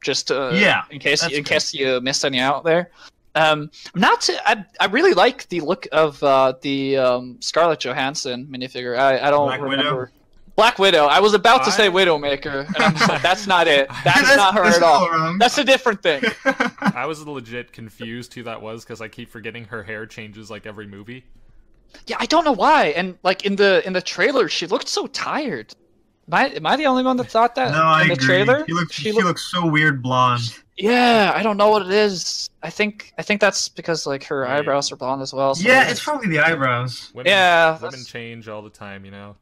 just in case you missed any out there. I really like the look of the Scarlett Johansson minifigure. I don't remember. Widow? Black Widow. I was about to say Widowmaker, and I'm just like, that's not it. That's not her at all. Wrong. That's a different thing. I was legit confused who that was because I keep forgetting her hair changes like every movie. Yeah, I don't know why. And like in the trailer, she looked so tired. Am I the only one that thought that? No, I in the agree. trailer? She looks so weird blonde. Yeah, I don't know what it is. I think that's because like her Right. eyebrows are blonde as well. So Yeah, it's probably the eyebrows. Women, Yeah, women that's- change all the time, you know.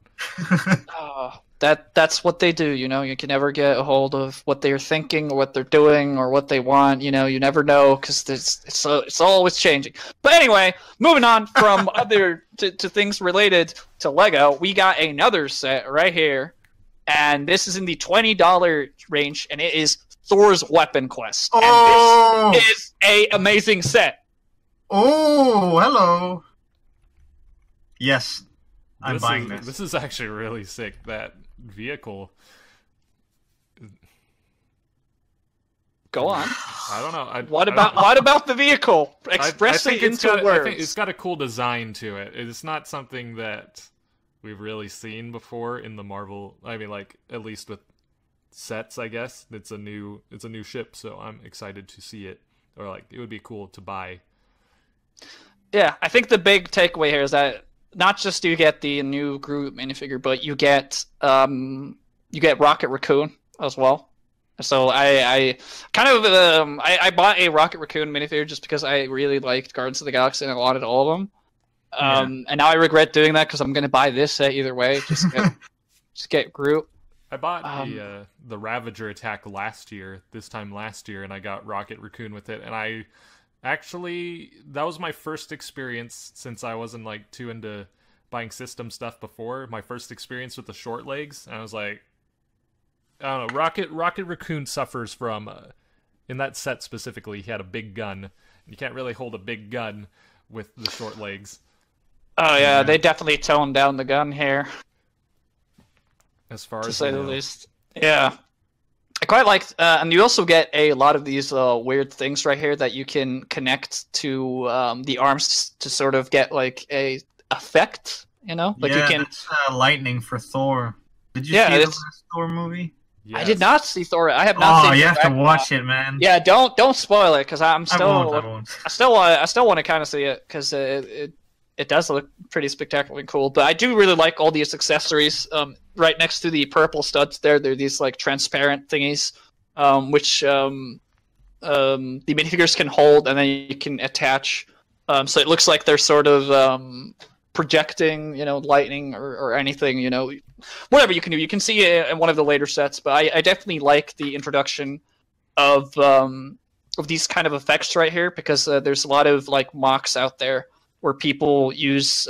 that's what they do. You know, you can never get a hold of what they're thinking or what they're doing or what they want. You know, you never know because it's always changing. But anyway, moving on from other to things related to Lego, we got another set right here, and this is in the $20 range, and it is Thor's Weapon Quest. Oh! And this is a amazing set. Oh, hello. Yes, I'm This buying is, this. This is actually really sick. That vehicle. Go on. I don't know. What about the vehicle? Express it into words. I think it's got a cool design to it. It's not something that we've really seen before in the Marvel. I mean, like at least with sets, I guess it's a new ship, so I'm excited to see it. Or like it would be cool to buy. Yeah, I think the big takeaway here is that not just do you get the new Groot minifigure, but you get Rocket Raccoon as well. So I kind of I bought a Rocket Raccoon minifigure just because I really liked Guardians of the Galaxy and I wanted all of them. And now I regret doing that because I'm going to buy this set either way. Just get Groot. I bought the Ravager attack this time last year, and I got Rocket Raccoon with it, and I actually that was my first experience since I wasn't like too into buying system stuff before. My first experience with the short legs, and I was like, I don't know, Rocket Raccoon suffers from in that set specifically. He had a big gun. You can't really hold a big gun with the short legs. Oh yeah, they definitely toned down the gun here, As far to as say I the know. least. Yeah, I quite liked, and you also get a lot of these weird things right here that you can connect to the arms to sort of get like a effect. You know, like yeah, you can. that's lightning for Thor. Did you Yeah, see the it's- last Thor movie? I did not see Thor. I have not Oh, seen. you have to Ragnarok. watch it, man. Yeah, don't spoil it because I'm still. I won't. I still want to kind of see it because it does look pretty spectacularly cool. But I do really like all these accessories. Right next to the purple studs, there are these like transparent thingies, which the minifigures can hold, and then you can attach. So it looks like they're sort of projecting, lightning or anything, whatever you can do. You can see it in one of the later sets, but I definitely like the introduction of these kind of effects right here because there's a lot of like mocks out there where people use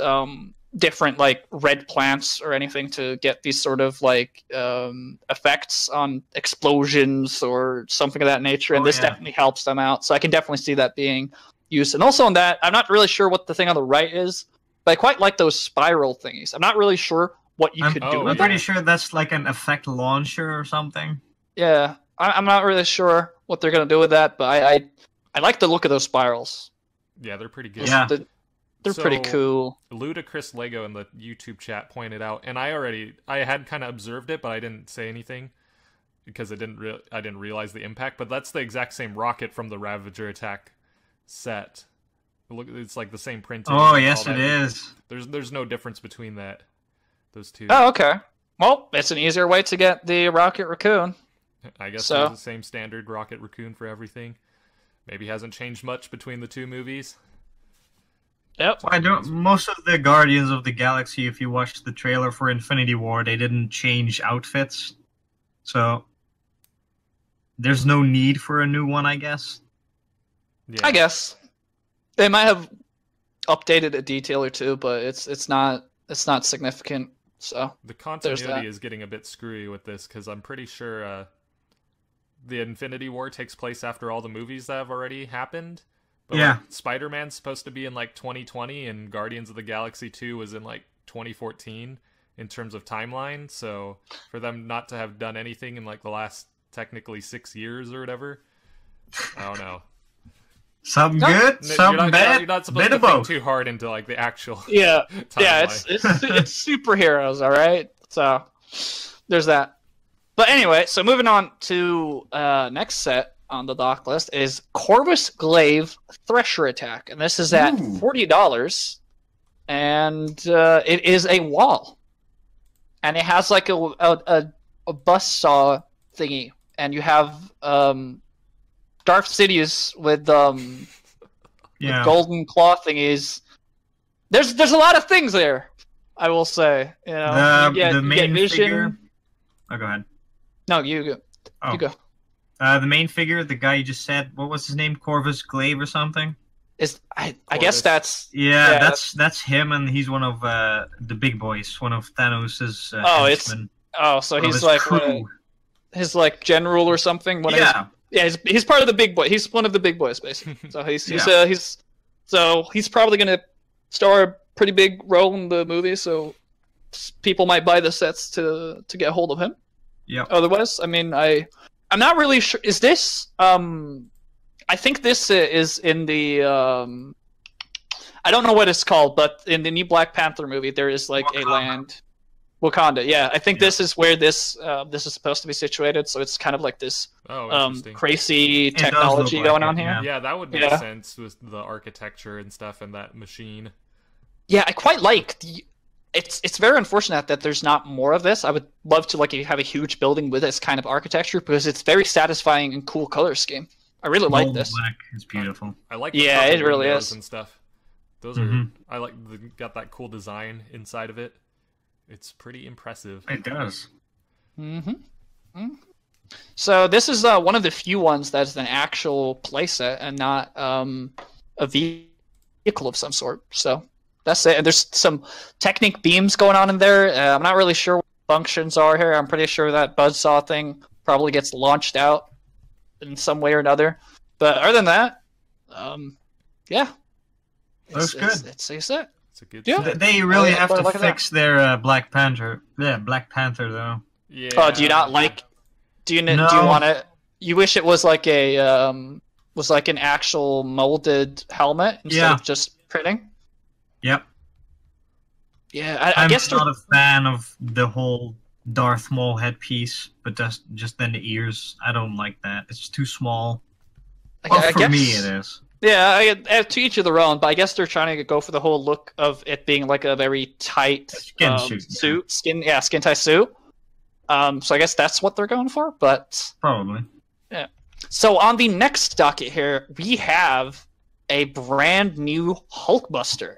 different like red plants or anything to get these sort of like effects on explosions or something of that nature, and this definitely helps them out. So I can definitely see that being used. And also on that, I'm not really sure what the thing on the right is, but I quite like those spiral thingies. I'm not really sure what you could do I'm with pretty that. sure that's like an effect launcher or something. Yeah, I'm not really sure what they're gonna do with that, but I like the look of those spirals. Yeah, they're pretty good. Yeah. They're pretty cool. Ludicrous Lego in the YouTube chat pointed out, and I had kind of observed it, but I didn't say anything because I didn't realize the impact. But that's the exact same rocket from the Ravager attack set. Look, it's like the same printing. Oh, and yes, all it that. is. There's no difference between those two. Oh, okay. Well, it's an easier way to get the Rocket Raccoon. I guess so. it's the same standard Rocket Raccoon for everything. Maybe hasn't changed much between the two movies. Yep. Most of the Guardians of the Galaxy, if you watch the trailer for Infinity War, they didn't change outfits. So there's no need for a new one, I guess. Yeah. I guess they might have updated a detail or two, but it's not significant. So The continuity is getting a bit screwy with this because I'm pretty sure the Infinity War takes place after all the movies that have already happened. But Yeah. like, Spider-Man's supposed to be in like 2020, and Guardians of the Galaxy 2 was in like 2014 in terms of timeline. So for them not to have done anything in like the last technically 6 years or whatever, I don't know. Some good, some bad. You're not supposed bit to of think both. too hard into like the actual yeah, timeline. it's superheroes, all right. So there's that. But anyway, so moving on to next set on the dock list is Corvus Glaive Thresher Attack, and this is at $40, and it is a wall, and it has like a buzz saw thingy, and you have Darth Sidious with golden claw thingies. There's a lot of things there, I will say. You know, the main Vision. figure. Oh, go ahead. No, you go. Oh. You go. The main figure, the guy you just said, what was his name? Corvus Glaive or something? I guess that's that's him, and he's one of the big boys, one of Thanos's henchmen. So One of he's his like crew. his like general or something. He's part of the big boy. He's one of the big boys basically. So he's probably gonna star a pretty big role in the movie. So people might buy the sets to get hold of him. Yeah. Otherwise, I mean, I'm not really sure. Is this? I think this is in the. I don't know what it's called, but in the new Black Panther movie, there is like a land, Wakanda. Yeah, I think this is where this is supposed to be situated. So it's kind of like this crazy technology going on here. Yeah, that would make sense with the architecture and stuff and that machine. Yeah, I quite like the. It's very unfortunate that there's not more of this. I would love to like have a huge building with this kind of architecture because it's very satisfying and cool color scheme. I really like this. Black is beautiful. I like. It really is. And stuff. Those are. I like. Got that cool design inside of it. It's pretty impressive. It does. So this is one of the few ones that's an actual playset and not a vehicle of some sort. So. That's it. And there's some Technic beams going on in there. I'm not really sure what functions are here. I'm pretty sure that buzzsaw thing probably gets launched out in some way or another. But other than that, That's good. It's a set. It's a good. Yeah. set. They really have to look at fix their Black Panther. Yeah, Black Panther though. Yeah. Oh, do you not like? Do you want it? You wish it was like an actual molded helmet instead of just printing. Yep. Yeah, I guess I'm not a fan of the whole Darth Maul headpiece, but just then the ears. I don't like that. It's too small. For me, it is. Yeah, to each of their own. But I guess they're trying to go for the whole look of it being like a very tight skin tight suit. So I guess that's what they're going for. But probably. Yeah. So on the next docket here, we have a brand new Hulkbuster.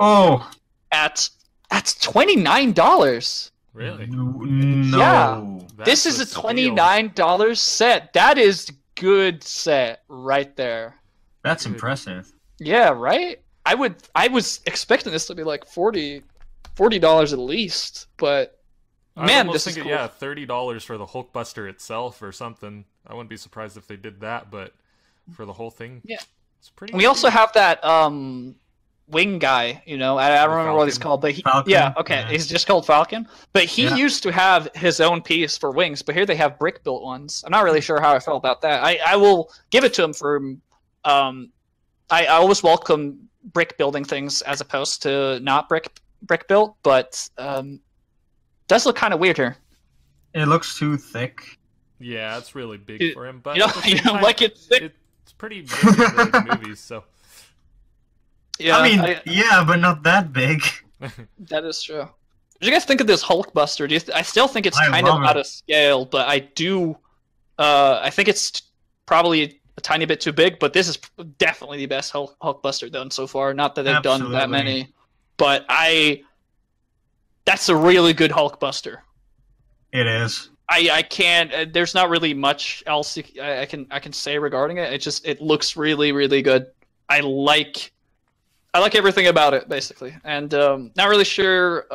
Oh, at $29. Really? No. Yeah. That's This is a steal. $29 set. That is good set right there. That's impressive. Yeah, right? I was expecting this to be like $40 at least, but man, this is cool. Yeah, $30 for the Hulkbuster itself or something. I wouldn't be surprised if they did that, but for the whole thing, it's pretty. We also have that wing guy, I don't remember what he's called, but he's just called Falcon. But he used to have his own piece for wings, but here they have brick built ones. I'm not really sure how I felt about that. I will give it to him for I always welcome brick building things as opposed to not brick built, but does look kind of weird here. It looks too thick. Yeah, it's really big for him, but you don't like it thick? It's pretty big in the movies, so. Yeah, I mean, but not that big. That is true. What do you guys think of this Hulkbuster? I still think it's kind of out of scale, but I do. I think it's probably a tiny bit too big, but this is definitely the best Hulkbuster done so far. Not that they've done that many, but that's a really good Hulkbuster. It is. I can't. There's not really much else I can say regarding it. It looks really, really good. I like I like everything about it, basically, and not really sure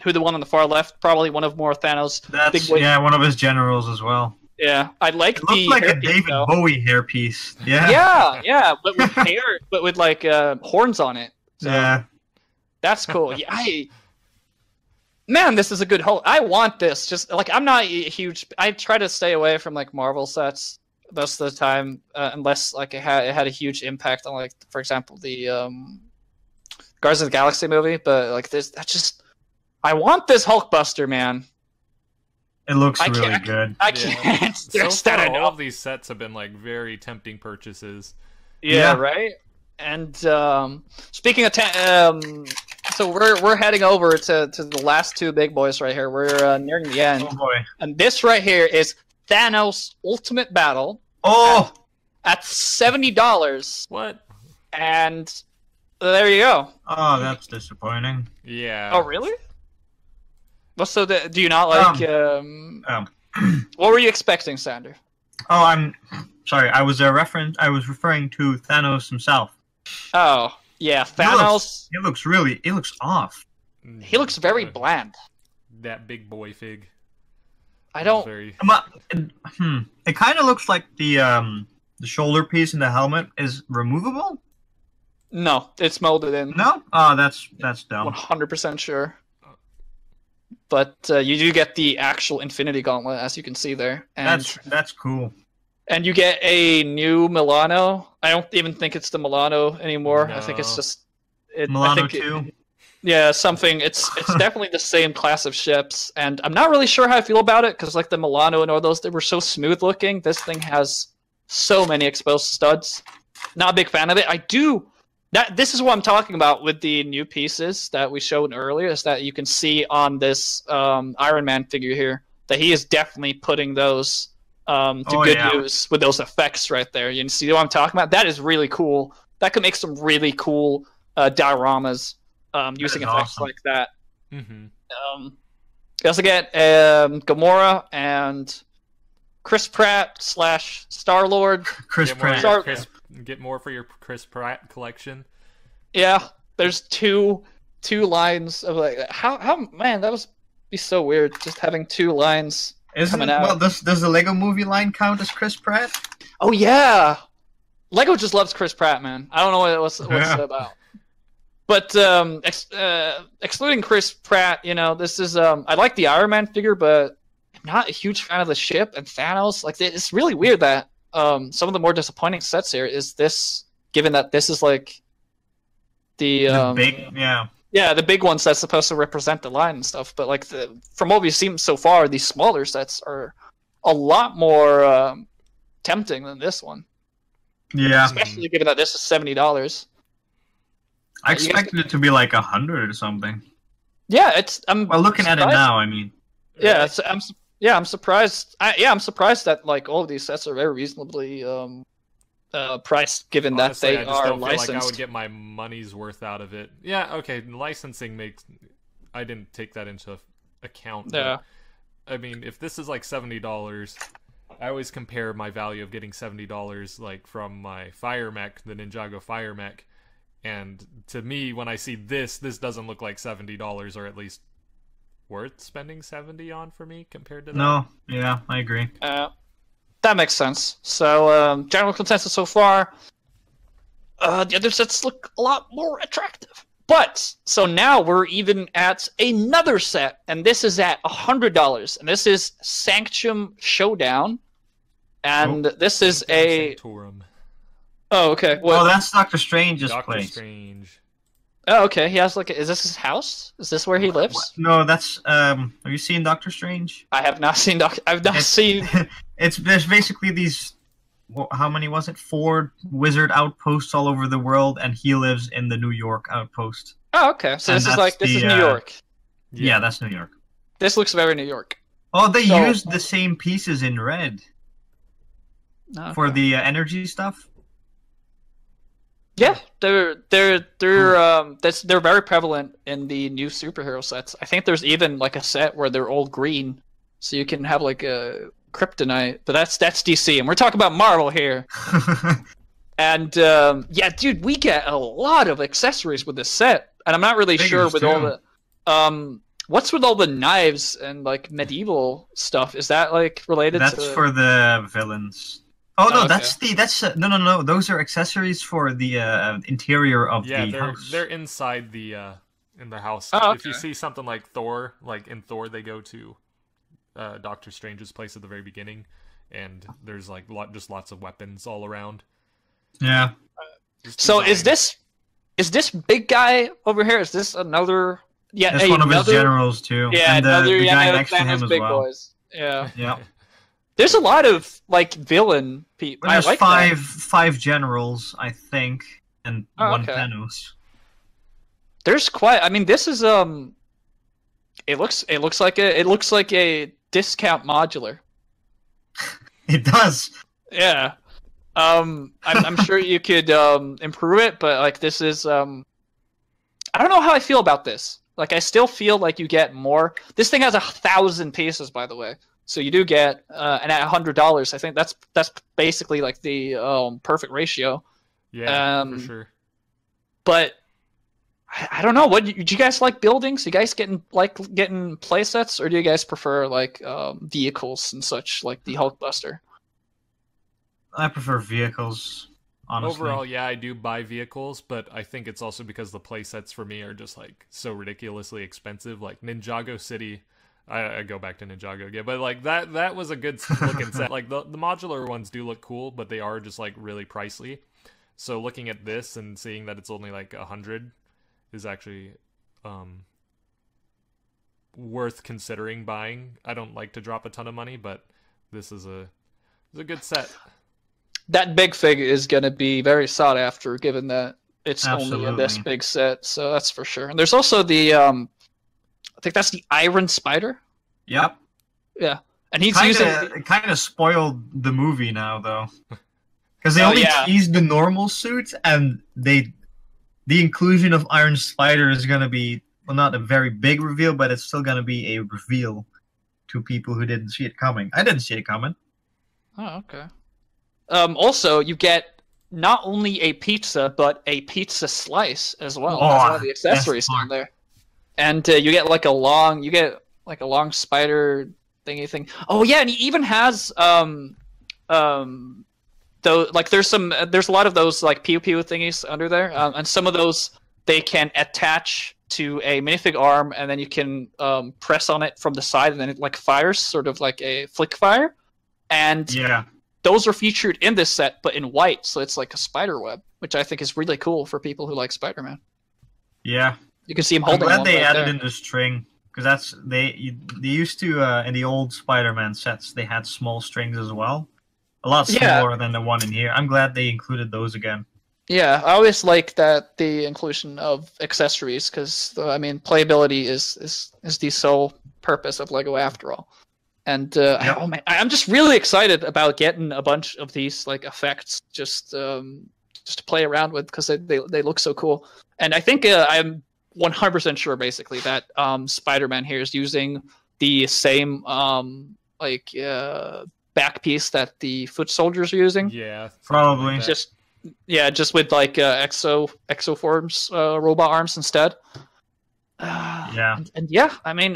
who the one on the far left. Probably one of more Thanos. That's one of his generals as well. Yeah, I like It looks like a David Bowie hairpiece. Yeah, but with hair, but with like horns on it. So Yeah. that's cool. Yeah, man, this is a good Hulk. I want this. Just like I'm not a huge. I try to stay away from like Marvel sets most of the time, unless like it had a huge impact on, like, for example, the Guardians of the Galaxy movie. But like this, I want this Hulkbuster, man. It looks really good. I can't stress So far, that all enough. of these sets have been like very tempting purchases. Yeah, right. And speaking of, so we're heading over to the last two big boys right here. We're nearing the end. Oh boy. And this right here is Thanos Ultimate Battle Oh, at $70. What? And there you go. oh, that's disappointing. Yeah. Oh, really? Well, so do you not like? What were you expecting, Sander? Oh, I'm sorry. I was referring to Thanos himself. Oh, yeah, Thanos. He looks off. He looks very bland. That big boy fig. I don't. Very... It kind of looks like the shoulder piece and the helmet is removable. No, it's molded in. No? Oh, that's dumb. 100% sure. But you do get the actual Infinity Gauntlet, as you can see there. And That's cool. And you get a new Milano. I don't even think it's the Milano anymore. No. I think it's just Milano 2. Yeah, something. It's definitely the same class of ships, and I'm not really sure how I feel about it because like the Milano and all those, they were so smooth looking. This thing has so many exposed studs. Not a big fan of it. This is what I'm talking about with the new pieces that we showed earlier. Is that you can see on this Iron Man figure here that he is definitely putting those to good use with those effects right there. You can see what I'm talking about. That is really cool. That could make some really cool dioramas. Using effects like that. Mm-hmm. You also get Gamora and Chris Pratt / Star-Lord. Get more for your Chris Pratt collection. Yeah, there's two lines of like how man, that was be so weird just having two lines coming out. Well, does the Lego Movie line count as Chris Pratt? Oh yeah, Lego just loves Chris Pratt, man. I don't know what's it about. But excluding Chris Pratt, this is I like the Iron Man figure, but I'm not a huge fan of the ship and Thanos. Like, it's really weird that some of the more disappointing sets here is this, given that this is like the big ones that's supposed to represent the line and stuff. But like from what we've seen so far, these smaller sets are a lot more tempting than this one. Yeah, especially given that this is $70. I expected it to be like 100 or something. Yeah, looking at it now, I mean. Yeah, I'm surprised. I'm surprised that like all of these sets are very reasonably priced, given Honestly, that they I just are don't licensed. feel like I would get my money's worth out of it. Yeah, okay, licensing makes. I didn't take that into account. Yeah. I mean, if this is like $70, I always compare my value of getting $70 like from my Fire Mech, the Ninjago Fire Mech. And to me, when I see this doesn't look like $70, or at least worth spending $70 on for me compared to that. No, yeah, I agree. That makes sense. So, general consensus so far, the other sets look a lot more attractive. But, so now we're even at another set, and this is at $100, and this is Sanctum Showdown, and this is a... Sanctorum. Oh, okay. Well, that's Doctor Strange's Doctor place. Strange. Oh, okay. He has is this his house? Is this where he lives? No, that's have you seen Doctor Strange? I have not seen seen. There's basically these. How many was it? 4 wizard outposts all over the world, and he lives in the New York outpost. Oh, okay. So this is New York. Yeah, that's New York. This looks very New York. Oh, they used the same pieces in red for the energy stuff. Yeah, they're very prevalent in the new superhero sets. I think there's even like a set where they're all green, so you can have like a kryptonite. But that's DC, and we're talking about Marvel here. And yeah, dude, we get a lot of accessories with this set, and I'm not really sure with all the what's with all the knives and like medieval stuff. Is that like related? That's for the villains. Oh no, okay. No. Those are accessories for the interior of the house. They're inside the in the house. Oh, okay. If you see something like Thor, like in Thor, they go to Doctor Strange's place at the very beginning, and there's like just lots of weapons all around. Yeah. So is this big guy over here? Is this another? Yeah, that's one of his generals too. Yeah, and the guy next to him as big well. Boys. Yeah. Yeah. There's a lot of like villain people. There's like five generals, I think, and one okay. Thanos. There's quite. I mean, this is It looks like a discount modular. It does. Yeah. I'm sure you could improve it, but like this is I don't know how I feel about this. Like I still feel like you get more. This thing has 1,000 pieces, by the way. So you do get, and at $100, I think that's basically like the perfect ratio. Yeah, for sure. But I don't know. What do you guys like buildings? You guys getting play sets, or do you guys prefer like vehicles and such, like the Hulkbuster? I prefer vehicles. Honestly. Overall, yeah, I do buy vehicles, but I think it's also because the play sets for me are just like so ridiculously expensive. Like Ninjago City. I go back to Ninjago again, but like that was a good looking set. Like the modular ones do look cool, but they are just like really pricey. So looking at this and seeing that it's only like 100 is actually worth considering buying. I don't like to drop a ton of money, but this is a good set. That big fig is going to be very sought after, given that it's only in this big set. So that's for sure. And there's also the I think that's the Iron Spider. Yep. Yeah, and he's It kind of spoiled the movie now, though, because they only teased the normal suit, and the inclusion of Iron Spider is going to be, well, not a very big reveal, but it's still going to be a reveal to people who didn't see it coming. I didn't see it coming. Oh, okay. Also, you get not only a pizza, but a pizza slice as well. Oh, that's all the accessories on there. And you get like a long spider thingy thing. Oh yeah, and he even has though, like there's a lot of those like pew pew thingies under there, and some of those they can attach to a minifig arm, and then you can press on it from the side, and then it like fires, sort of like a flick fire. And yeah, those are featured in this set, but in white, so it's like a spider web, which I think is really cool for people who like Spider-Man. Yeah. You can see him holding. I'm glad they added there. in the string, because they used to in the old Spider-Man sets they had small strings as well, a lot smaller than the one in here. I'm glad they included those again. Yeah, I always like that the inclusion of accessories, because I mean playability is the sole purpose of Lego after all. And oh man, I'm just really excited about getting a bunch of these like effects just to play around with, because they look so cool. And I think I'm 100% sure, basically, that Spider-Man here is using the same back piece that the foot soldiers are using. Yeah, probably. Like just with like exoforms robot arms instead. Yeah. And yeah, I mean,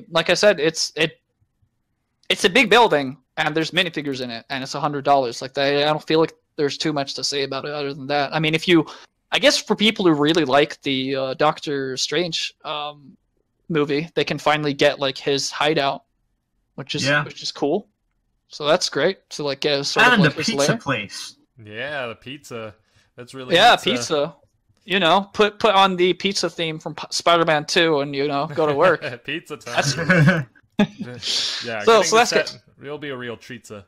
like I said, it's a big building, and there's minifigures in it, and it's $100. Like I don't feel like there's too much to say about it other than that. I mean, I guess for people who really like the Doctor Strange movie, they can finally get like his hideout, which is cool. So that's great to like get sort of like the his pizza lair. place. Yeah, the pizza. That's really pizza. You know, put on the pizza theme from Spider-Man 2, and go to work. Pizza time. Yeah. So that's good. It'll be a real treatza.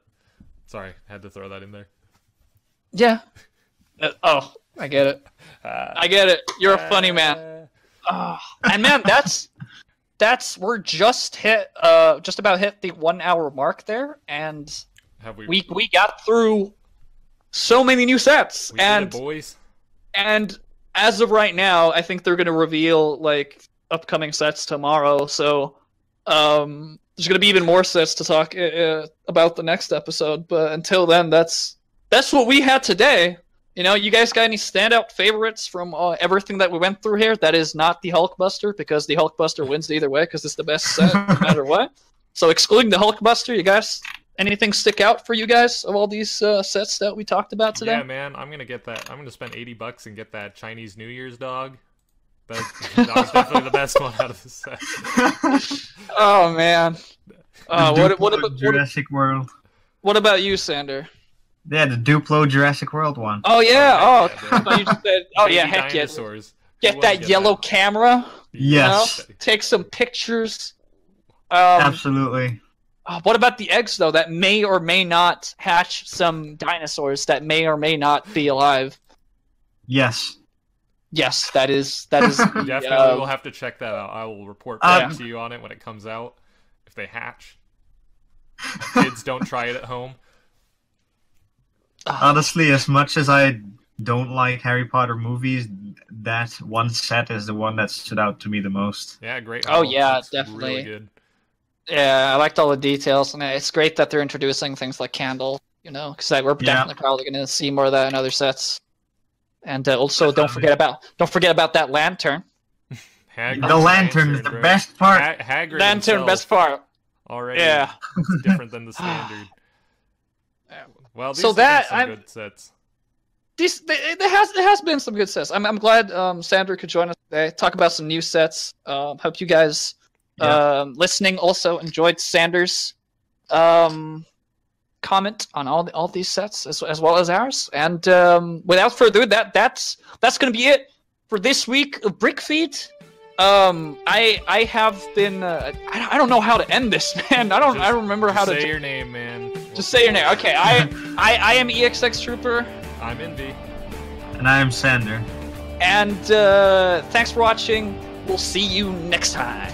Sorry, had to throw that in there. Yeah. I get it. I get it. You're a funny man. And man, we're just about hit the 1 hour mark there, and we got through so many new sets, we did it, boys. And as of right now, I think they're going to reveal like upcoming sets tomorrow. So there's going to be even more sets to talk about the next episode. But until then, that's what we had today. You know, you guys got any standout favorites from everything that we went through here? That is not the Hulkbuster, because the Hulkbuster wins either way, because it's the best set no matter what. So excluding the Hulkbuster, you guys, anything stick out for you guys of all these sets that we talked about today? Yeah, man, I'm gonna get that. I'm gonna spend $80 and get that Chinese New Year's dog. That was definitely the best one out of the set. Oh man. What about Jurassic World? What about you, Sander? Yeah, the Duplo Jurassic World one. Oh yeah. Oh, Oh, you just said. Oh yeah, Baby heck yeah. dinosaurs. Get that yellow camera. Yes. You know? Take some pictures. Absolutely. What about the eggs though? That may or may not hatch some dinosaurs that may or may not be alive. Yes. Yes, that is. Definitely, we'll have to check that out. I will report back to you on it when it comes out. If they hatch, kids don't try it at home. Honestly, as much as I don't like Harry Potter movies, that one set is the one that stood out to me the most. Yeah, great. Oh yeah, It's definitely. really good. Yeah, I liked all the details, and it's great that they're introducing things like Candle. You know, because we're definitely probably going to see more of that in other sets. And also, don't forget about that lantern. The lantern is the best part. Hagrid Lantern, best part. Already, Yeah. it's different than the standard. Well, these So have been some good sets. There has been some good sets. I'm glad Sandra could join us today, talk about some new sets. Hope you guys listening also enjoyed Sanders' comment on all these sets as well as ours. And without further ado, that's going to be it for this week of BrickFeed. I have been I don't know how to end this, man. I don't remember how to say your name, man. Just say your name. Okay, I am EXX Trooper. I'm Invi. And I am Sander. And thanks for watching. We'll see you next time.